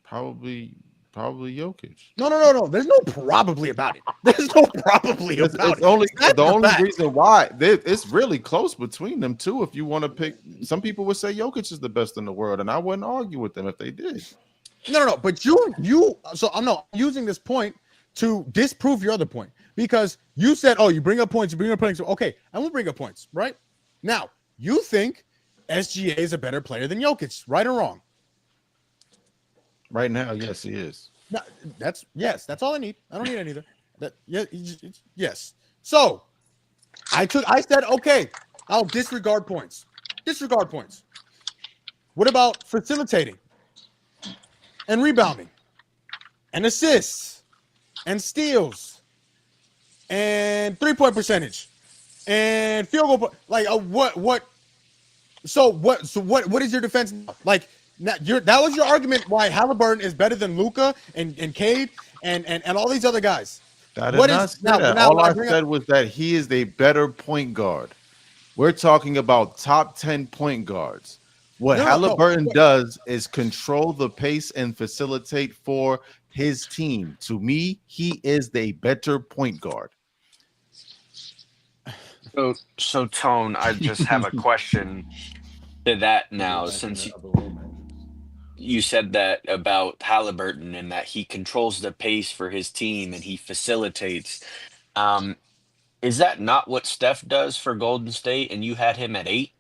Probably Jokic. No. There's no probably about it. There's no probably It's, about it's it. only That's the a only fact. reason why it's really close between them two. If you want to pick, some people would say Jokic is the best in the world, and I wouldn't argue with them if they did. No. But you. So I'm not using this point to disprove your other point because you said, "Oh, you bring up points. You bring up points." Okay, I will bring up points. Right now, you think SGA is a better player than Jokic, right or wrong? Right now, yes, he is. No, that's yes. That's all I need. I don't need any other. That yes. So I said okay. I'll disregard points. Disregard points. What about facilitating and rebounding and assists and steals and 3-point percentage and field goal? Like what? So what is your defense now? Like that was your argument why Halliburton is better than Luka and Cade and all these other guys. I did What not is say now? that. Now All when I bring said up, was that he is a better point guard. We're talking about top 10 point guards. What No. Halliburton does is control the pace and facilitate for his team. To me, he is the better point guard. So Tone, I just have a question to that now, since you said that about Halliburton and that he controls the pace for his team and he facilitates. Is that not what Steph does for Golden State and you had him at 8?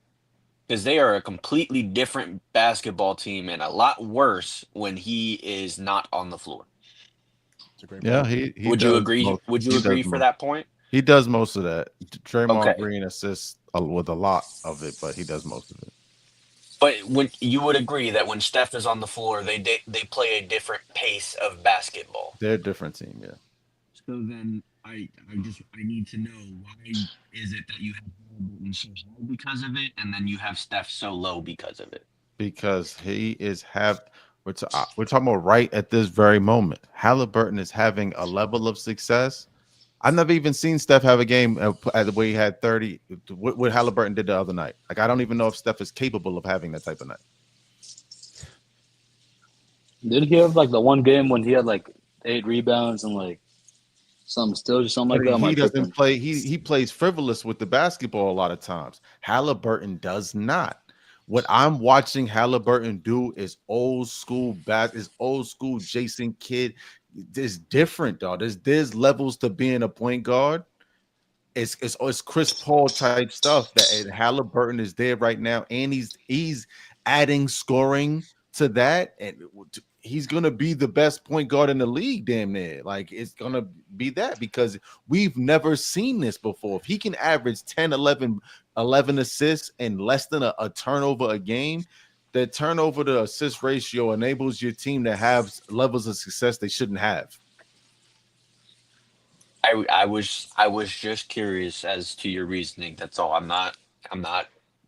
Because they are a completely different basketball team and a lot worse when he is not on the floor. Yeah, he Would you does agree? most- Would you he does agree for most- that point? He does most of that. Draymond Okay. Green assists with a lot of it, but he does most of it. But when you would agree that when Steph is on the floor, they play a different pace of basketball. They're a different team, yeah. So then I need to know, why is it that you have Halliburton so high because of it, and then you have Steph so low because of it? Because he is we're talking about right at this very moment. Halliburton is having a level of success. I've never even seen Steph have a game at the way he had 30. What Halliburton did the other night. Like, I don't even know if Steph is capable of having that type of night. Did he have like the one game when he had like 8 rebounds and like some steals or something like that? He doesn't play. He plays frivolous with the basketball a lot of times. Halliburton does not. What I'm watching Halliburton do is old school is old school Jason Kidd. It's different, dog. There's levels to being a point guard. It's Chris Paul type stuff that Halliburton is there right now, and he's adding scoring to that, and he's gonna be the best point guard in the league, damn near. Like, it's gonna be that, because we've never seen this before. If he can average 10, 11 assists and less than a turnover a game, the turnover to assist ratio enables your team to have levels of success they shouldn't have. I was just curious as to your reasoning. That's all. I'm not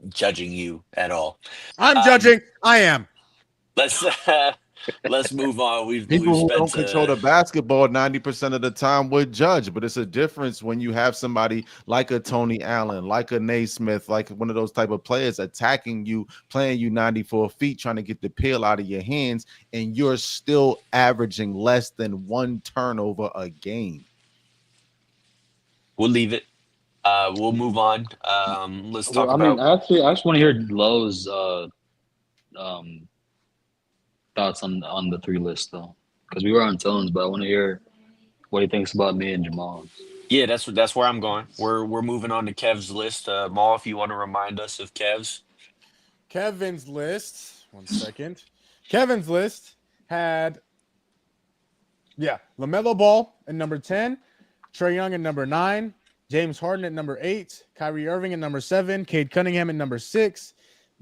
judging you at all. I'm judging. I am. Let's move on. People who spent don't control the basketball 90% of the time would judge, but it's a difference when you have somebody like a Tony Allen, like a Naismith, like one of those type of players attacking you, playing you 94 feet, trying to get the peel out of your hands, and you're still averaging less than 1 turnover a game. We'll leave it. We'll move on. Let's talk about. Actually, I just want to hear Lowe's thoughts on the 3 list though, because we were on Tones, but I want to hear what he thinks about me and Jamal. Yeah, that's where I'm going. We're moving on to Kev's list. Maul, if you want to remind us of Kevin's list. 1 second. Kevin's list had LaMelo Ball at number 10, Trae Young at number 9, James Harden at number 8, Kyrie Irving at number 7, Cade Cunningham at number 6,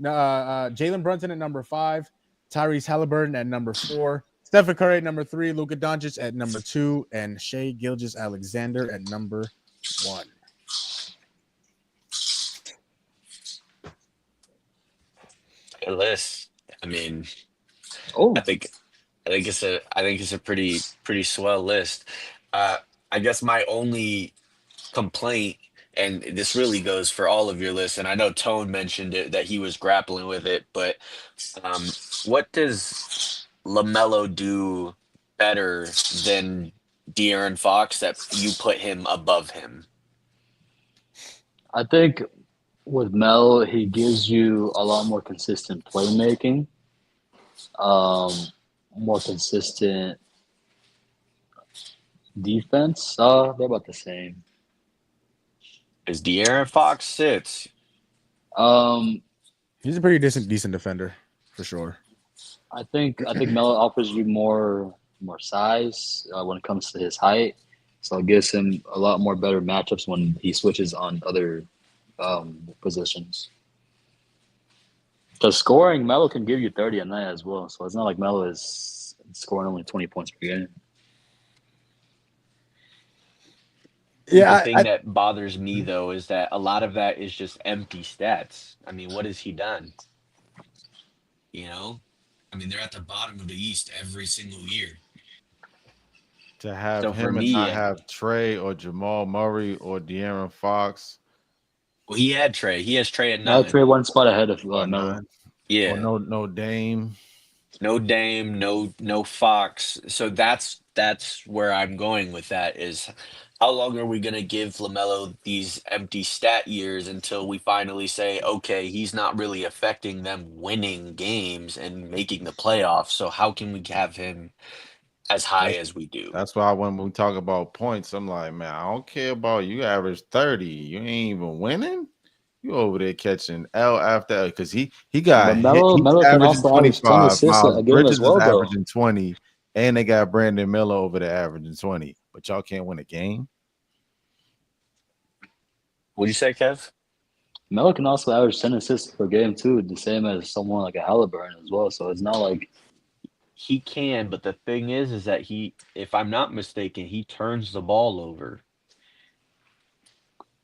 Jalen Brunson at number 5, Tyrese Halliburton at number 4, Stephen Curry at number 3, Luka Doncic at number 2, and Shai Gilgeous-Alexander at number 1. Good list. I mean, Oh, I think it's a pretty swell list. I guess my only complaint and this really goes for all of your lists. And I know Tone mentioned it that he was grappling with it, but what does LaMelo do better than De'Aaron Fox that you put him above him? I think with Mel, he gives you a lot more consistent playmaking, um, more consistent defense. They're about the same. Is De'Aaron Fox sits? Um, He's a pretty decent defender for sure. I think Melo offers you more size when it comes to his height, so it gives him a lot more better matchups when he switches on other positions. Because scoring, Melo can give you 30 a night as well, so it's not like Melo is scoring only 20 points per game. Yeah, The thing that bothers me though is that a lot of that is just empty stats. I mean, what has he done? You know, I mean, they're at the bottom of the East every single year. To have So for him and not me, have Trey or Jamal Murray or De'Aaron Fox well, he had Trey. He has Trey at Now 9. Trey one spot ahead of or Melo. not, or Yeah, no Dame. no Dame, no Fox. So that's where I'm going with that is how long are we going to give LaMelo these empty stat years until we finally say, okay, he's not really affecting them winning games and making the playoffs. So how can we have him as high That's as we do? that's why when we talk about points, I'm like, man, I don't care about you average 30. You ain't even winning. You over there catching L after because he got But hit. He's Melo can averaging also average 10 25. assists Miles a game Bridges as is well, though. averaging 20, and they got Brandon Miller over there averaging 20. But y'all can't win a game. What'd you say, Kev? Melo can also average 10 assists per game too, the same as someone like a Halliburton as well. So it's not like He can, but the thing is that he, if I'm not mistaken, he turns the ball over.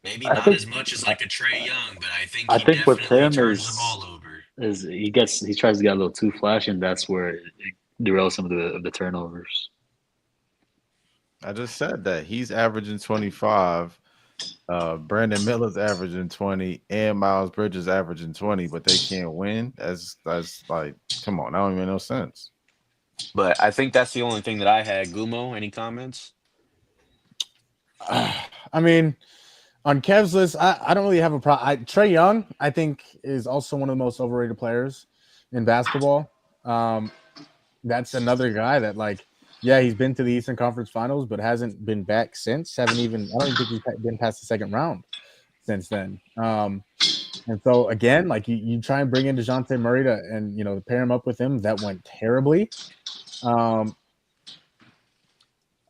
Maybe I not think as much as like a Trey Young, but I think I he think with definitely him turns the ball over. is he tries to get a little too flashy, and that's where it derails some of the turnovers. I just said that he's averaging 25. Brandon Miller's averaging 20, and Miles Bridges averaging 20, but they can't win. That's like, come on, that don't even make no sense. But I think that's the only thing that I had. Gumo, any comments? I mean, on Kev's list, I don't really have a problem. Trey Young, I think, is also one of the most overrated players in basketball. That's another guy that, like, yeah, he's been to the Eastern Conference Finals, but hasn't been back since. I don't even think he's been past the second round since then. And so again, like you try and bring in DeJounte Murray to pair him up with him. That went terribly.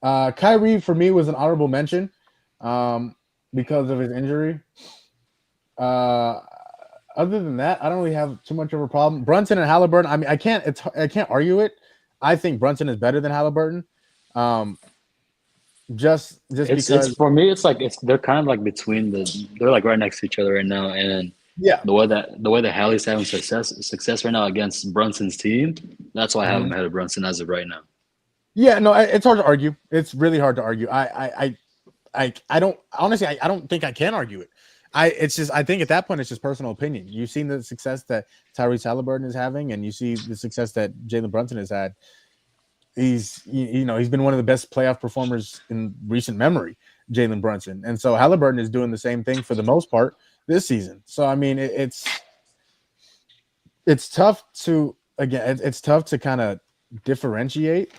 Kyrie for me was an honorable mention because of his injury. Other than that, I don't really have too much of a problem. Brunson and Halliburton. I mean, I can't argue it. I think Brunson is better than Halliburton. Just because It's for me, they're kind of like they're like right next to each other right now, and yeah, the way that Hallie's having success right now against Brunson's team, that's why I have him ahead of Brunson as of right now. yeah, no, it's hard to argue. It's really hard to argue. I don't honestly. I don't think I can argue it. I think at that point it's just personal opinion. You've seen the success that Tyrese Halliburton is having, and you see the success that Jalen Brunson has had. He's been one of the best playoff performers in recent memory, Jalen Brunson, and so Halliburton is doing the same thing for the most part this season. So I mean, it's tough to it's tough to kind of differentiate.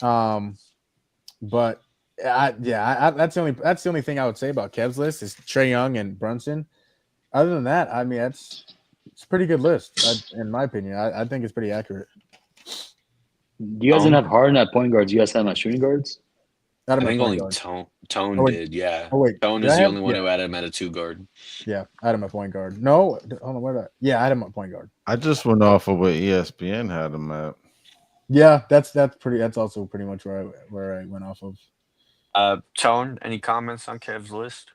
But that's the only thing I would say about Kev's list is Trey Young and Brunson. Other than that, I mean, it's a pretty good list in my opinion. I think it's pretty accurate. Do you guys didn't have Harden at point guards? You guys had him at shooting guards? I think only Tone did. Yeah. Oh wait, Tone is the only one who had him at a 2 guard. Yeah, I had him at point guard. No, hold on, where that? Yeah, I had him at point guard. I just went off of what ESPN had him at. Yeah, that's also pretty much where I went off of. Tone, any comments on Kev's list?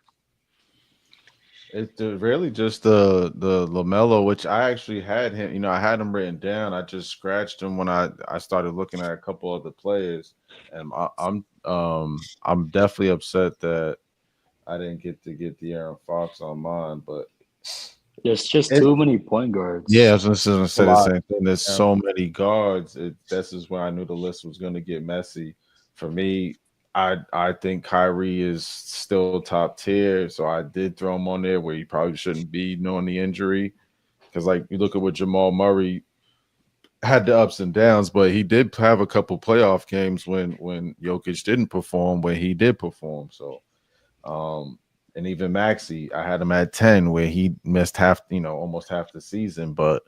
It's really just the LaMelo, which I actually had him. I had him written down. I just scratched him when I started looking at a couple other players, and I'm definitely upset that I didn't get to get the Aaron Fox on mine, but There's just too many point guards. yeah, I was going to say the lot. same thing. There's Yeah. so many guards. This is where I knew the list was going to get messy. For me, I think Kyrie is still top tier, so I did throw him on there where he probably shouldn't be, knowing the injury. Because like you look at what Jamal Murray had the ups and downs, but he did have a couple playoff games when Jokic didn't perform, when he did perform. So, and even Maxey, I had him at 10, where he missed almost half the season, but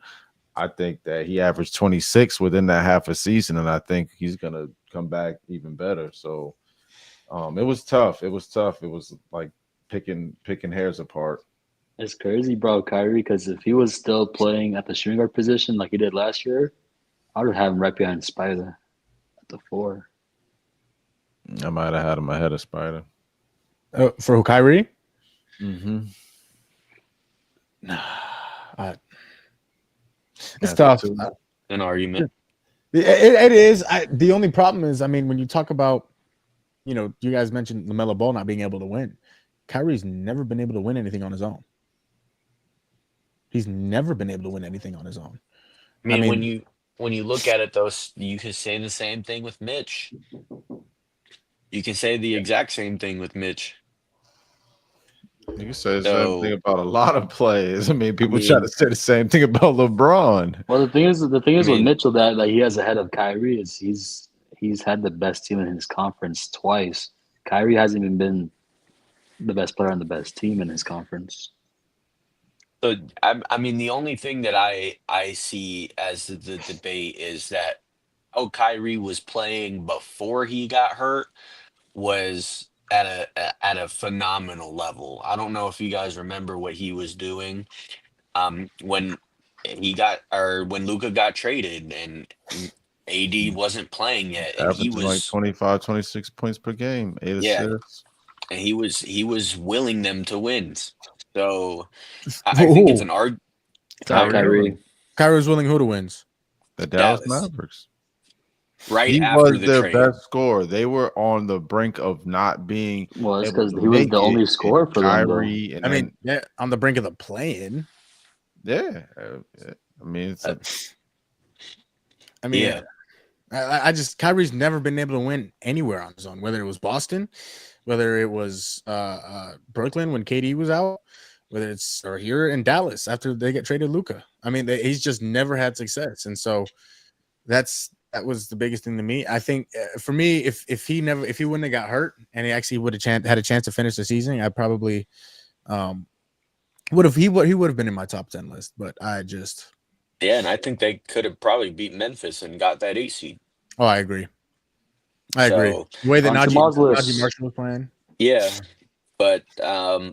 I think that he averaged 26 within that half a season, and I think he's gonna come back even better. So, it was tough. It was like picking hairs apart. It's crazy, bro, Kyrie, because if he was still playing at the shooting guard position like he did last year, I would have him right behind Spider at the 4. I might have had him ahead of Spider. For who, Kyrie? Mm-hmm. It's tough. An argument. It is. The only problem is, I mean, when you talk about, you guys mentioned LaMelo Ball not being able to win. Kyrie's never been able to win anything on his own. He's never been able to win anything on his own. I mean, when you look at it, though, you can say the same thing with Mitch. You can say the exact same thing with Mitch. You can say the same thing about a lot of players. I mean, people try to say the same thing about LeBron. Well, the thing is with Mitchell that he has ahead of Kyrie is he's had the best team in his conference twice. Kyrie hasn't even been the best player on the best team in his conference. So, I mean, the only thing that I see as the debate is that how Kyrie was playing before he got hurt was at a phenomenal level. I don't know if you guys remember what he was doing when when Luka got traded and AD wasn't playing yet, and he was like 25, 26 points per game, 8 assists. And he was willing them to win. So I think it's an argument. Kyrie. Kyrie was willing who to wins? The Dallas Mavericks. Right he after was the their trade. best scorer. They were on the brink of not being. Well, it's because he was the only scorer for them. Kyrie, I mean, on the brink of the play-in. Yeah, I mean, Kyrie's never been able to win anywhere on his own. Whether it was Boston, whether it was Brooklyn when KD was out, whether it's or here in Dallas after they get traded Luka. I mean, he's just never had success, and so that was the biggest thing to me. I think for me, if he wouldn't have got hurt and he actually would have had a chance to finish the season, I probably would have been in my top 10 list. But and I think they could have probably beat Memphis and got that 8 seed. Oh, I agree. The way that Najee Marshall was playing. Yeah. But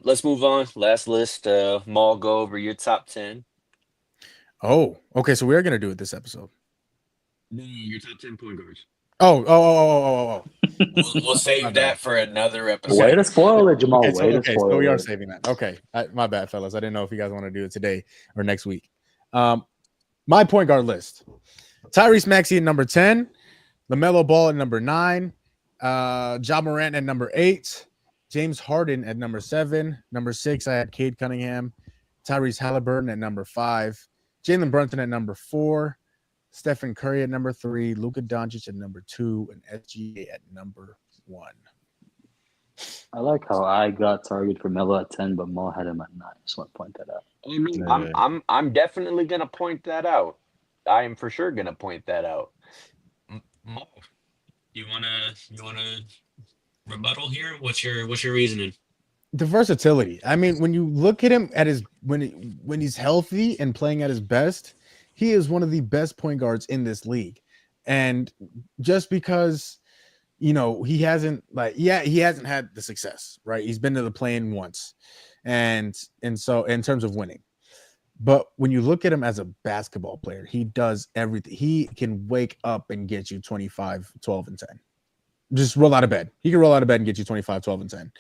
let's move on. Last list. Maul, go over your top 10. Oh, okay. So we are going to do it this episode. No, your top 10 point guards. Oh. We'll save that for another episode. Way to spoil it, Jamal. So we are saving that. Okay. My bad, fellas. I didn't know if you guys want to do it today or next week. My point guard list. Tyrese Maxey at number 10. LaMelo Ball at number 9. Ja Morant at number 8. James Harden at number 7. Number 6, I had Cade Cunningham. Tyrese Halliburton at number 5. Jalen Brunson at number 4. Stephen Curry at number 3. Luka Doncic at number 2. And SGA at number 1. I like how I got targeted for Melo at 10, but Mo had him at 9. Just want to point that out. I'm definitely gonna point that out. I am for sure gonna point that out. Mo, you wanna rebuttal here? What's your reasoning? The versatility. I mean, when you look at him at his when he's healthy and playing at his best, he is one of the best point guards in this league. And just because he hasn't had the success, right? He's been to the play-in once. And so in terms of winning. But when you look at him as a basketball player, he does everything. He can wake up and get you 25, 12, and 10. Just roll out of bed. He can roll out of bed and get you 25, 12, and 10.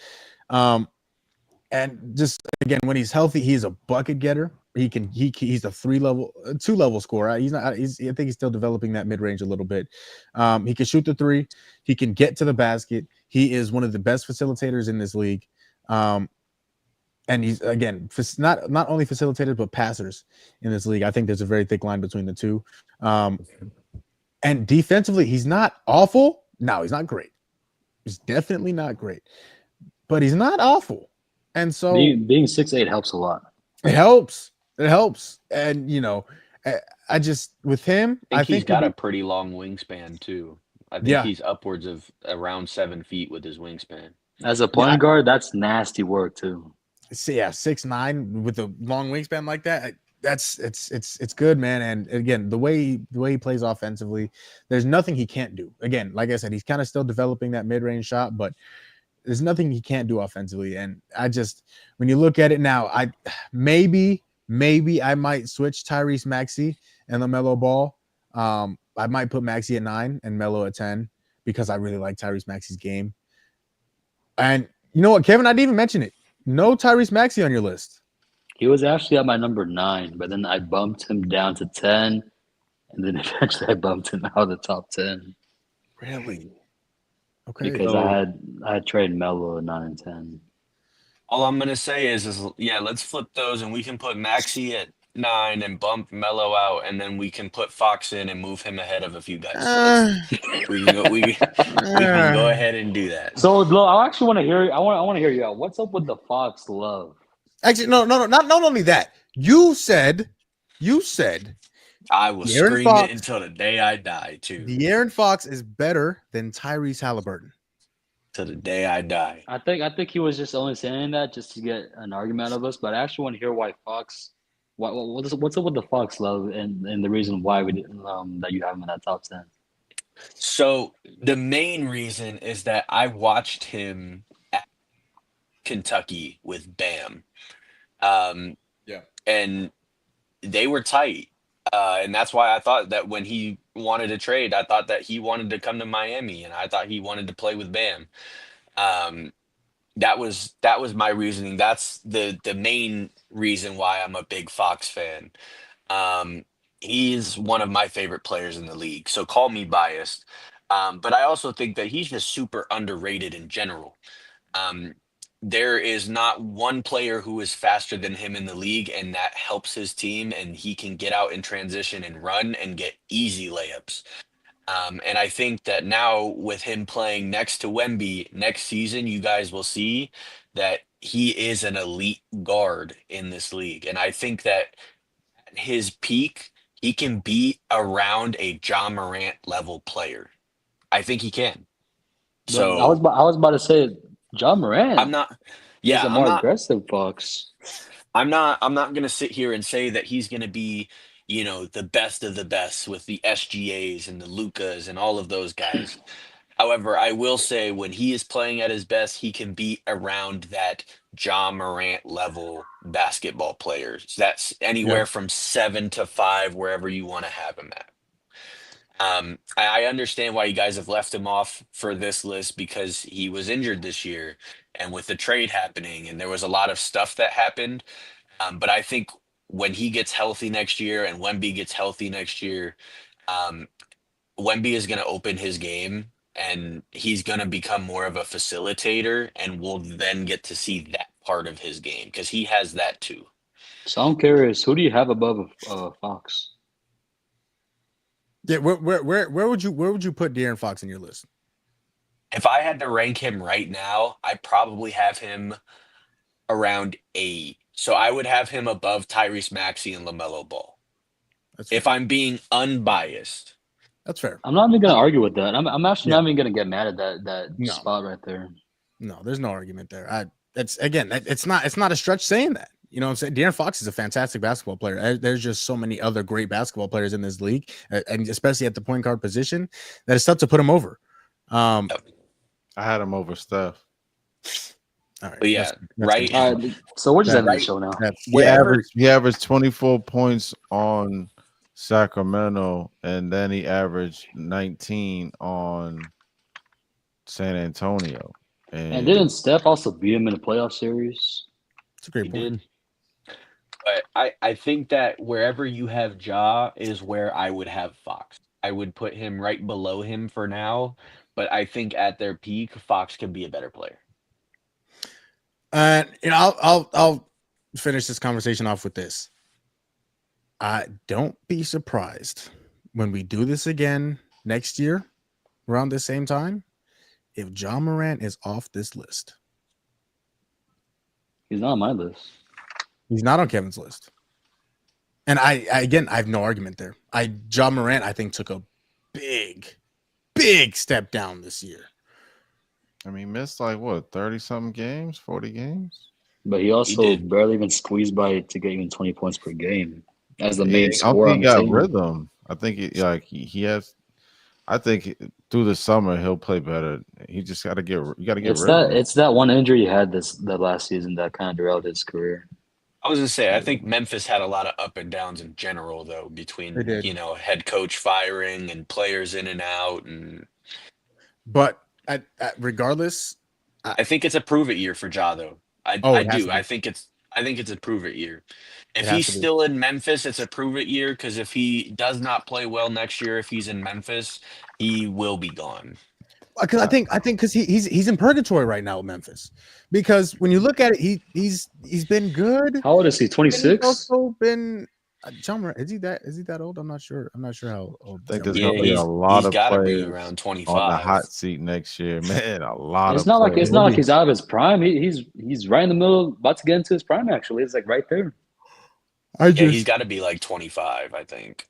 And just again, when he's healthy, he's a bucket getter. He's a 2-level scorer. I think he's still developing that mid-range a little bit. He can shoot the 3. He can get to the basket. He is one of the best facilitators in this league. And he's again not only facilitators but passers in this league. I think there's a very thick line between the two. And defensively, he's not awful. No, he's not great. He's definitely not great, but he's not awful. And so being 6'8" helps a lot. it helps. It helps. And I just with him, I think he's got a he'll be- pretty long wingspan too. I think Yeah. he's upwards of around 7 feet with his wingspan. As a point guard, that's nasty work too. So, 6'9" with a long wingspan like that. It's good, man. And again, the way he plays offensively, there's nothing he can't do. Again, like I said, he's kind of still developing that mid-range shot, but there's nothing he can't do offensively. And I just, when you look at it now, I maybe I might switch Tyrese Maxey and LaMelo Ball. I might put Maxey at 9 and Melo at 10 because I really like Tyrese Maxey's game. And you know what, Kevin, I didn't even mention it. No Tyrese Maxey on your list. He was actually at my number 9, but then I bumped him down to 10, and then eventually I bumped him out of the top 10. Really? Okay. Because I had traded Melo at 9 and 10. All I'm gonna say is let's flip those and we can put Maxey at 9 and bump Mello out, and then we can put Fox in and move him ahead of a few guys. We can go ahead and do that. So, Lo, I actually want to hear. I want to hear you out. What's up with the Fox love? Actually, no, not only that. You said I will De'Aaron scream Fox- it until the day I die, too. De'Aaron Fox is better than Tyrese Halliburton. Till the day I die. I think he was just only saying that just to get an argument out of us. But I actually want to hear why Fox. What's up with the Fox love and the reason why we didn't that you have him in that top 10? So the main reason is that I watched him at Kentucky with Bam. And they were tight. And that's why I thought that when he wanted to trade, I thought that he wanted to come to Miami, and I thought he wanted to play with Bam. That was my reasoning. That's the main reason why I'm a big Fox fan. He's one of my favorite players in the league, so call me biased. But I also think that he's just super underrated in general. There is not one player who is faster than him in the league, and that helps his team, and he can get out in transition and run and get easy layups. And I think that now with him playing next to Wemby next season, you guys will see that he is an elite guard in this league. And I think that at his peak, he can be around a Ja Morant level player. I think he can. So I was about to say Ja Morant. I'm not. Yeah, he's a I'm more not. aggressive Fox. I'm not going to sit here and say that he's going to be, the best of the best with the SGAs and the Lucas and all of those guys. However, I will say when he is playing at his best, he can be around that Ja Morant level basketball players. That's anywhere from 7 to 5, wherever you want to have him at. I understand why you guys have left him off for this list because he was injured this year, and with the trade happening, and there was a lot of stuff that happened. But I think when he gets healthy next year and Wemby gets healthy next year, Wemby is going to open his game and he's going to become more of a facilitator, and we'll then get to see that part of his game because he has that too. So I'm curious, who do you have above Fox? Yeah, where would you put De'Aaron Fox in your list? If I had to rank him right now, I probably have him around 8. So I would have him above Tyrese Maxey and LaMelo Ball. If I'm being unbiased. That's fair. I'm not even going to argue with that. I'm actually not even going to get mad at that spot right there. No, there's no argument there. It's not a stretch saying that. You know what I'm saying? De'Aaron Fox is a fantastic basketball player. There's just so many other great basketball players in this league, and especially at the point guard position, that it's tough to put him over. I had him over Steph. All right. But yeah, right. All right, so we're just ending the show now. He averaged 24 points on Sacramento, and then he averaged 19 on San Antonio. And didn't Steph also beat him in the playoff series? It's a great point. Did. But I think that wherever you have Ja is where I would have Fox. I would put him right below him for now, but I think at their peak, Fox can be a better player. And I'll finish this conversation off with this. Don't be surprised when we do this again next year around the same time if John Morant is off this list. He's not on my list. He's not on Kevin's list. And I have no argument there. John Morant, I think, took a big step down this year. I mean, missed like what 30-something games, 40 games. But he also did. barely even squeezed by to get even 20 points per game as the Yeah, main I don't scorer on think he the got team. rhythm. I think he has. I think through the summer he'll play better. He just got to get. You got to get It's rhythm. that one injury he had that last season that kind of derailed his career. I was gonna say, I think Memphis had a lot of up and downs in general, though, They between did. head coach firing and players in and out, and But regardless, I think it's a prove it year for Ja, though. I it has to do. be. I think it's a prove it year. If has he's to be. still in Memphis, it's a prove it year. Because if he does not play well next year, if he's in Memphis, he will be gone. Because I think because he's in purgatory right now with Memphis. Because when you look at it, he's been good. How old is he? And 26? he's also been John Morant. Is he that old? I'm not sure. I'm not sure how old. I think John there's Morant gonna be is. a lot he's of got to be players around on the 25. hot seat next year, man. A lot It's of not like players. he's out of his prime. He's right in the middle, about to get into his prime. Actually, it's like right there. Yeah, he's got to be like 25, I think.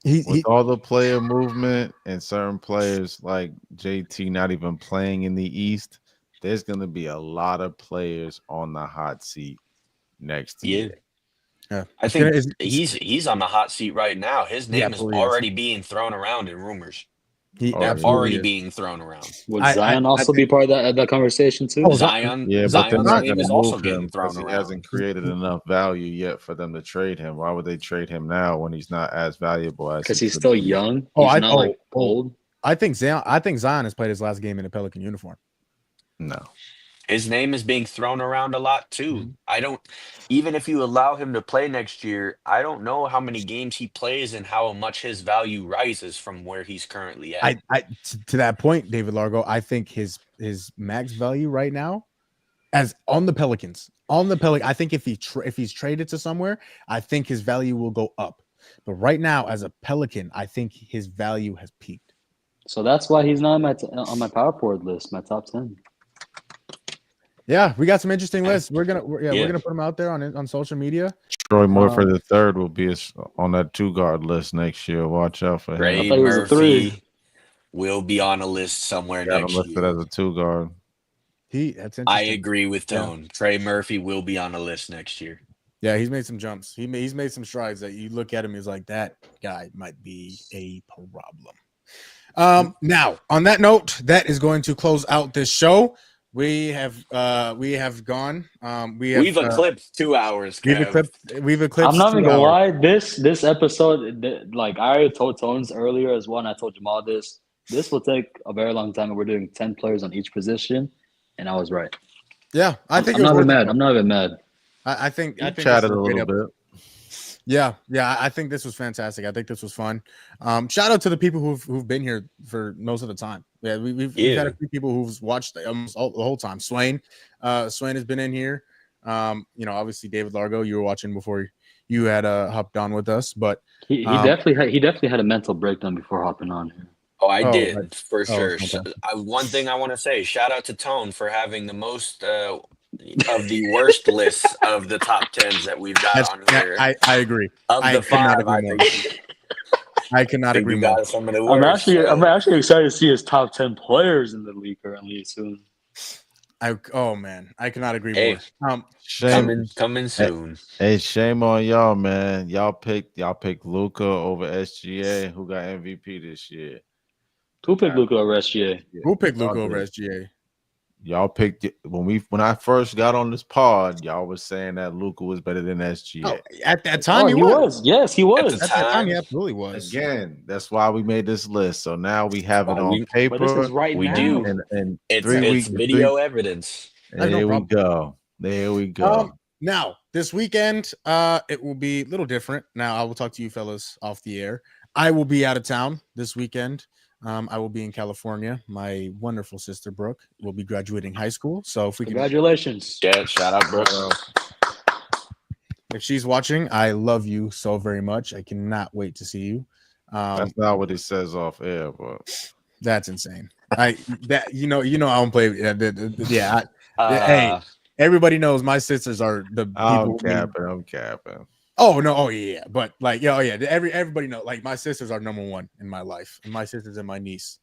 With all the player movement and certain players like JT not even playing in the East, there's going to be a lot of players on the hot seat next Yeah. year. Yeah. I think he's on the hot seat right now. His name is absolutely is. already being thrown around in rumors. He Oh, absolutely Already is. being thrown around. Would I Zion also be part of that conversation too? Oh, Zion, Yeah, but they're Zion's not name going to is also move getting him thrown because he around. hasn't created enough value yet for them to trade him. Why would they trade him now when he's not as valuable as? Because he he's could still be? young. Oh, He's not like old. I think Zion has played his last game in a Pelican uniform. No. His name is being thrown around a lot too. Even if you allow him to play next year, I don't know how many games he plays and how much his value rises from where he's currently at. To that point, David Largo, I think his max value right now, as on the Pelicans, I think if he's traded to somewhere, I think his value will go up. But right now, as a Pelican, I think his value has peaked. So that's why he's not on my power forward list, my top 10. Yeah, we got some interesting lists. We're gonna put them out there on social media. Troy Morford the third will be on that 2-guard list next year. Watch out for him. Trey thought he was a 3. Murphy will be on a list somewhere Got him next listed year. as a 2-guard. That's interesting. I agree with Yeah. Tone. Trey Murphy will be on a list next year. Yeah, he's made some jumps. He's made some strides that you look at him, he's like, that guy might be a problem. Now, on that note, that is going to close out this show. We have gone. We've eclipsed 2 hours. Kev. We've eclipsed. I'm not even 2 gonna hours. lie. This episode, like I already told Tones earlier as well, and I told Jamal this. This will take a very long time, and we're doing 10 players on each position, and I was right. Yeah, I think I'm not even mad. I'm not even mad. I think You this chatted was a great little bit. Yeah, I think this was fantastic. I think this was fun. Shout out to the people who've been here for most of the time. Yeah, we've had a few people who've watched almost the whole time. Swain has been in here. Obviously David Largo, you were watching before you had hopped on with us, but He definitely had a mental breakdown before hopping on here. Oh, I did right. for sure. okay. One thing I want to say: shout out to Tone for having the most of the worst lists of the top 10s that we've got on here. I agree. Of I the could not 5, agree I more. think I cannot agree you more. got some of the I'm worst. actually excited to see his top 10 players in the league currently soon. Oh man, I cannot agree Hey, more. coming soon. Hey, shame on y'all, man. Y'all picked Luka over SGA. Who got MVP this year? Who picked Luka over SGA? Who picked Y'all Luka over did. SGA? Y'all picked it when I first got on this pod. Y'all was saying that Luka was better than SGA. Oh, at that time, he was. Yes, he was. At the At that time, he time, absolutely was. Again, that's why we made this list. So now we have it Why on we- paper. But this is right We now. do. And It's 3 weeks. video evidence. I have no There we problem. go. There we go. Now, this weekend, it will be a little different. Now, I will talk to you fellas off the air. I will be out of town this weekend. I will be in California. My wonderful sister Brooke will be graduating high school. So if we can, Congratulations. Yeah, shout out, Brooke. if she's watching, I love you so very much. I cannot wait to see you. That's not what he says off air, but That's insane. I don't play. Hey, everybody knows my sisters are the people. I'm capping. Oh no! Oh yeah! But like, yeah, everybody know. Like, my sisters are number one in my life, and my sisters and my niece.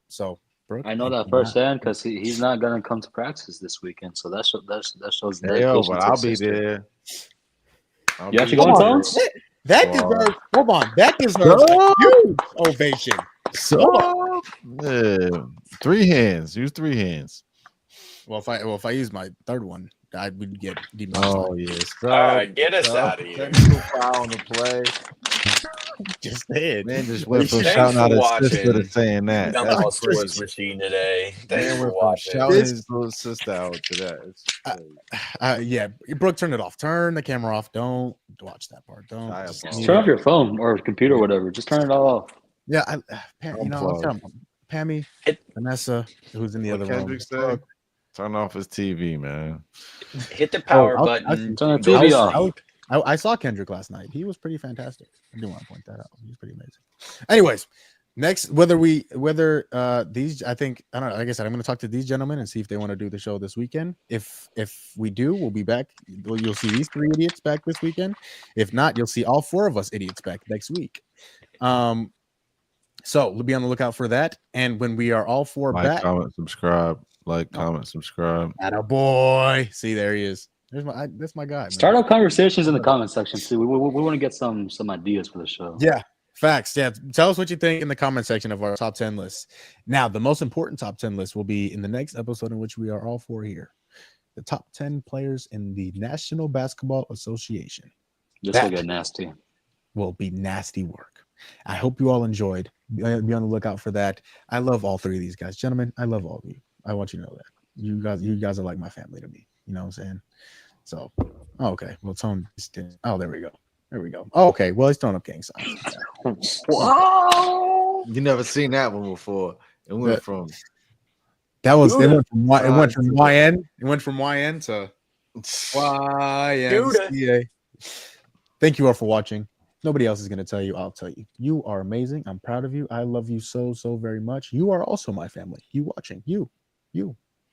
So Brooke, I know that firsthand because he's not gonna come to practice this weekend, so that shows Hey, yo, dedication but to I'll his be sister. there. You actually going, Tones? That deserves. Hold on, that deserves a huge ovation. So, yeah, 3 hands. Use 3 hands. Well, if I use my third one, I would get Oh yes. All right, get us out of here. Technical foul on the play. just did. Man just went from Thanks shouting for out his watching sister to saying that. Gumball That's Sports crazy. Machine today. Thanks Man for went from watching. shouting his little sister out to that. It's crazy. Yeah, Brooke, turn it off. Turn the camera off. Don't watch that part. Don't. I Just apologize. leave Turn it. off your phone or computer or whatever. Just turn it all off. Yeah, Pam, I'll Unplug. tell Pammy, Vanessa, who's in the What other room. Kendrick say? Brooke, Turn off his TV, man. Hit the power I'll button. Turn the Go TV to off. sleep. I saw Kendrick last night. He was pretty fantastic. I do want to point that out. He was pretty amazing. Anyways, next, whether these, I think, I don't know. Like I said, I'm going to talk to these gentlemen and see if they want to do the show this weekend. If we do, we'll be back. You'll see these 3 idiots back this weekend. If not, you'll see all 4 of us idiots back next week. So we'll be on the lookout for that. And when we are all 4 Like, back, comment, subscribe. Like, comment, subscribe. attaboy. See, there he is. That's my guy. Man. Start up conversations in the comment section too. We want to get some ideas for the show. Yeah, facts. Yeah, tell us what you think in the comment section of our top 10 list. Now, the most important top 10 list will be in the next episode in which we are all 4 here. The top 10 players in the National Basketball Association. This will get nasty. Will be nasty work. I hope you all enjoyed. Be on the lookout for that. I love all 3 of these guys. Gentlemen, I love all of you. I want you to know that. You guys are like my family to me. You know what I'm saying? So, okay. Well, Tone. Oh, there we go. There we go. Oh, okay. Well, he's throwing up gang signs. Wow. You never seen that one before. It went from That was it went from YN. It went from YN to YMCA. Thank you all for watching. Nobody else is going to tell you. I'll tell you. You are amazing. I'm proud of you. I love you so very much. You are also my family. You watching.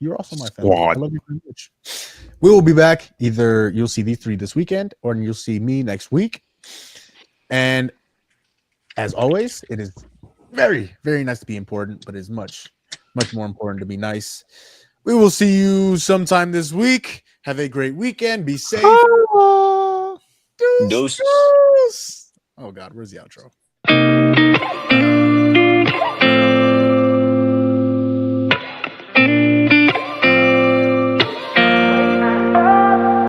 You're also my family. Squad. I love you very much. We will be back. Either you'll see these 3 this weekend or you'll see me next week. And as always, it is very, very nice to be important, but it's much more important to be nice. We will see you sometime this week. Have a great weekend. Be safe. Deuces. Oh, God. Where's the outro?